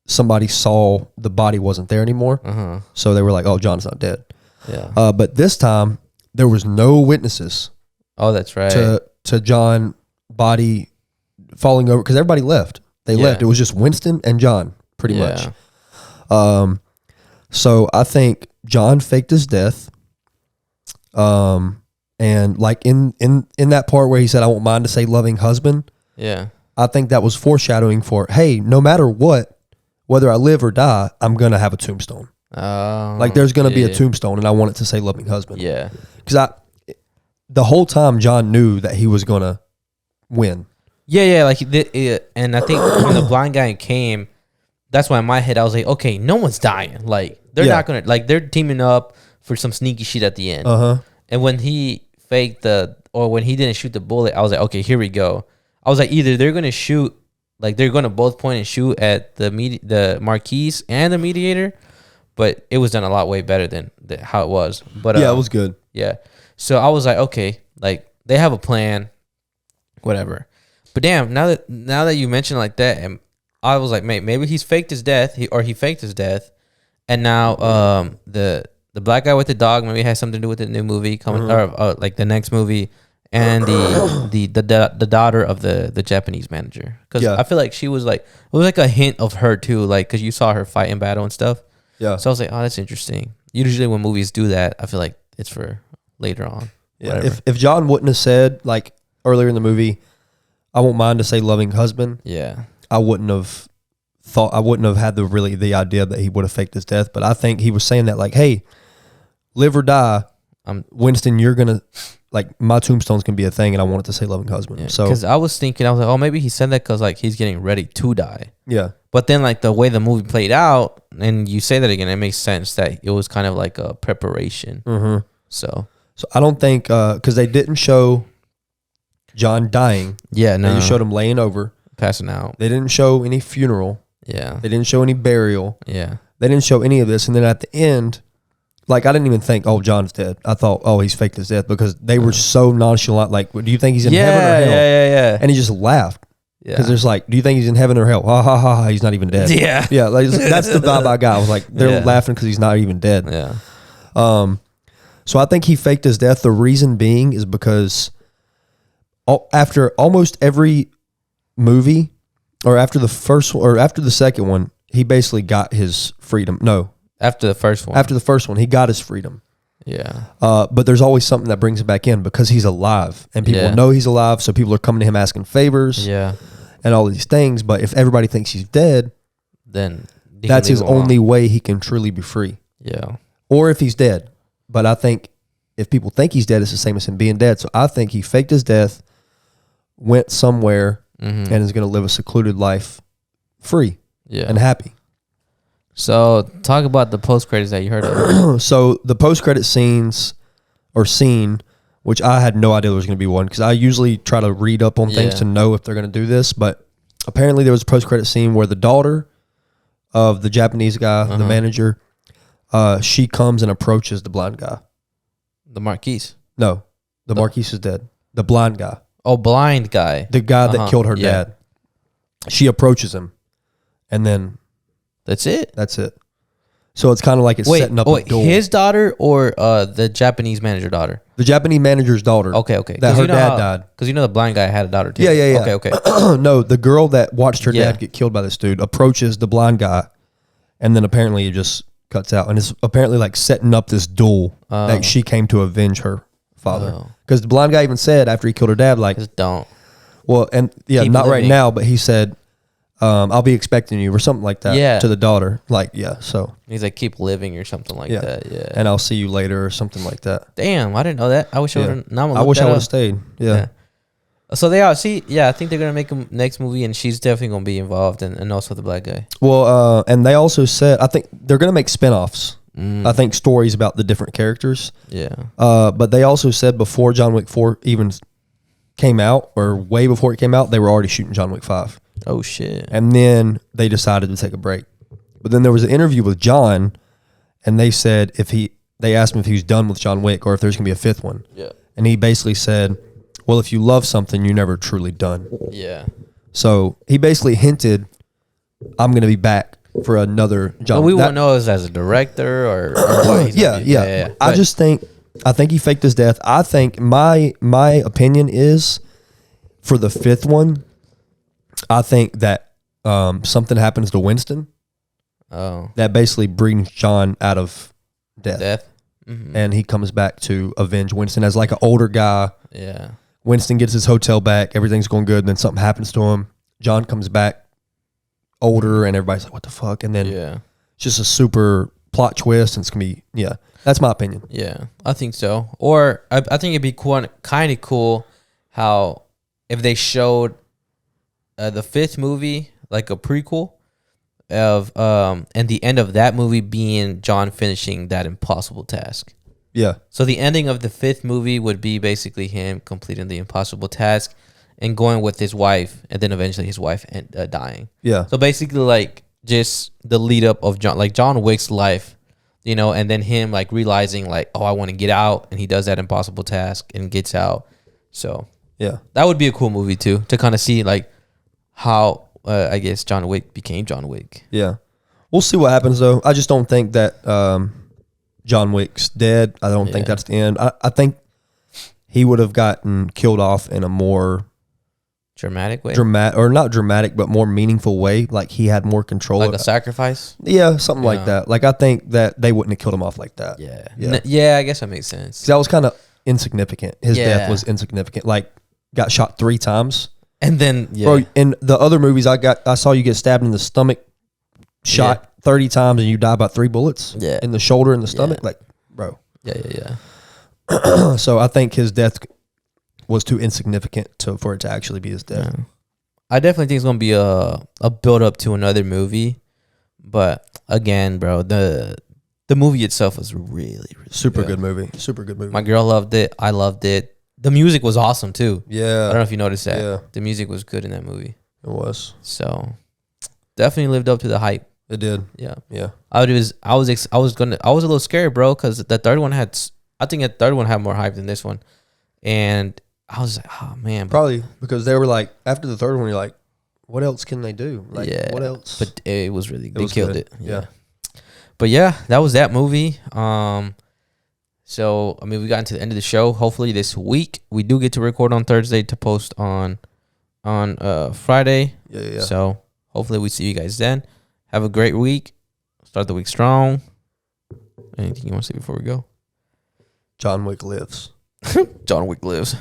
somebody saw the body wasn't there anymore. Uh-huh. So they were like, oh, John's not dead. Yeah. But this time there was no witnesses. Oh, that's right. To John body falling over because everybody left. They left. It was just Winston and John pretty much. So I think John faked his death. And like in that part where he said, I won't mind to say loving husband. Yeah. I think that was foreshadowing for, hey, no matter what, whether I live or die, I'm going to have a tombstone. Like there's going to be a tombstone and I want it to say loving husband. Yeah. Because the whole time John knew that he was going to win. Yeah. Like, and I think when the blind guy came, that's why in my head I was like, okay, no one's dying. Like they're not going to, like they're teaming up for some sneaky shit at the end. Uh-huh. And when he faked when he didn't shoot the bullet, I was like, okay, here we go. I was like, either they're going to shoot, like they're going to both point and shoot at the Marquise and the mediator, but it was done a lot way better than how it was. But it was good. Yeah. So I was like, okay, like they have a plan, whatever. But damn, now that you mentioned like that, and I was like, maybe he's faked his death, he faked his death, and now the black guy with the dog maybe has something to do with the new movie coming, or like the next movie, and the daughter of the Japanese manager, because I feel like she was like, it was like a hint of her too, like because you saw her fight in battle and stuff. Yeah. So I was like, oh, that's interesting. Usually when movies do that, I feel like it's for later on. Yeah. If John wouldn't have said like earlier in the movie, I won't mind to say loving husband. Yeah. I wouldn't have had the idea that he would have faked his death. But I think he was saying that like, hey, live or die, Winston, you're gonna like my tombstone's gonna be a thing, and I want it to say loving husband. Yeah, so because I was like, oh, maybe he said that because like he's getting ready to die. Yeah. But then like the way the movie played out, and you say that again, it makes sense that it was kind of like a preparation. Mm-hmm. So I don't think because they didn't show John dying. Yeah, no. They just showed him laying over, passing out. They didn't show any funeral. Yeah. They didn't show any burial. Yeah. They didn't show any of this, and then at the end, like I didn't even think, oh, John's dead. I thought, oh, he's faked his death because they were so nonchalant. Like, do you think he's in heaven or hell? Yeah. And he just laughed. Yeah. Because there's like, do you think he's in heaven or hell? Ha ha ha! He's not even dead. Yeah. Yeah. Like, that's the vibe I got. I was like, they're laughing because he's not even dead. Yeah. So I think he faked his death. The reason being is because after almost every movie, or after the first or after the second one, he basically got his freedom. No, After the first one. after the first one, he got his freedom. Yeah. But there's always something that brings him back in because he's alive, and people know he's alive. So people are coming to him asking favors, Yeah. and all these things. But if everybody thinks he's dead, Then that's his only way he can truly be free. Yeah. Or if he's dead. But I think if people think he's dead, it's the same as him being dead. So I think he faked his death, went somewhere, and is going to live a secluded life, free and happy. So talk about the post credits that you heard of. So the post credit scene, which I had no idea there was going to be one, because I usually try to read up on things to know if they're going to do this. But apparently there was a post credit scene where the daughter of the Japanese guy, the manager, she comes and approaches the blind guy. The Marquise. No, the Marquise is dead. The blind guy. Oh, blind guy. The guy that killed her dad. She approaches him, and then That's it? that's it. So it's kind of like it's setting up a duel. His daughter or the Japanese manager daughter? The Japanese manager's daughter. Okay. That her dad died. Because the blind guy had a daughter too. Yeah. Okay. No, the girl that watched her dad get killed by this dude approaches the blind guy, and then apparently it just cuts out. And it's apparently like setting up this duel that she came to avenge her father. Because the blind guy even said after he killed her dad, like, Just don't. well, and Keep not right living. now, but he said, I'll be expecting you or something like that Yeah. to the daughter. Like, so. He's like, keep living or something like that. Yeah. And I'll see you later or something like that. Damn, I didn't know that. I wish I would have. I wish I would have stayed. Yeah. So they are. See, I think they're gonna make a next movie, and she's definitely gonna be involved, and also the black guy. Well, and they also said, I think they're going to make spinoffs. I think stories about the different characters. Yeah. But they also said before John Wick 4 even came out, or way before it came out, they were already shooting John Wick 5. Oh shit. And then they decided to take a break. But then there was an interview with John, and they said they asked him if he was done with John Wick or if there's going to be a fifth one. Yeah. And he basically said, well, if you love something, you're never truly done. Yeah. So he basically hinted, I'm going to be back for another John But we won't know as a director or what he's gonna be. Yeah. I think he faked his death. I think my opinion is for the fifth one, I think that something happens to Winston. Oh. That basically brings John out of death. Mm-hmm. And he comes back to avenge Winston as like an older guy. Yeah. Winston gets his hotel back. Everything's going good. And then something happens to him. John comes back older and everybody's like, what the fuck? And then it's just a super plot twist. And it's going to be, that's my opinion. Yeah, I think so. Or I think it'd be kind of cool how if they showed the fifth movie, like a prequel of and the end of that movie being John finishing that impossible task. Yeah. So the ending of the fifth movie would be basically him completing the impossible task and going with his wife, and then eventually his wife dying. Yeah. So basically, like just the lead up of John Wick's life, and then him like realizing like, oh, I want to get out, and he does that impossible task and gets out. So yeah, that would be a cool movie too, to kind of see like how I guess John Wick became John Wick. Yeah, we'll see what happens though. I just don't think that John Wick's dead. I don't think that's the end. I think he would have gotten killed off in a more dramatic way, or not dramatic, but more meaningful way. Like he had more control, like a sacrifice. Yeah, something like that. Like I think that they wouldn't have killed him off like that. Yeah. I guess that makes sense. 'Cause that was kind of insignificant. His death was insignificant. Like got shot 3 times, and then bro. In the other movies, I saw you get stabbed in the stomach, shot 30 times, and you die by 3 bullets. Yeah, in the shoulder and the stomach. Like, bro. Yeah. So I think his death was too insignificant for it to actually be his death. Yeah. I definitely think it's gonna be a build up to another movie, but again, bro, the movie itself was really super good movie. Super good movie. My girl loved it. I loved it. The music was awesome too. Yeah, I don't know if you noticed that. Yeah, the music was good in that movie. It was. So definitely lived up to the hype. It did. Yeah. I was a little scared, bro, because the third one had more hype than this one, and I was like, oh man, probably because they were like, after the third one, you're like, what else can they do? Like, what else? But it was really they was killed good. it. Yeah. But yeah, that was that movie. So I mean, we got into the end of the show. Hopefully this week we do get to record on Thursday to post on on Friday. Yeah. So hopefully we see you guys then. Have a great week. Start the week strong. Anything you want to say before we go? John Wick lives. John Wick lives.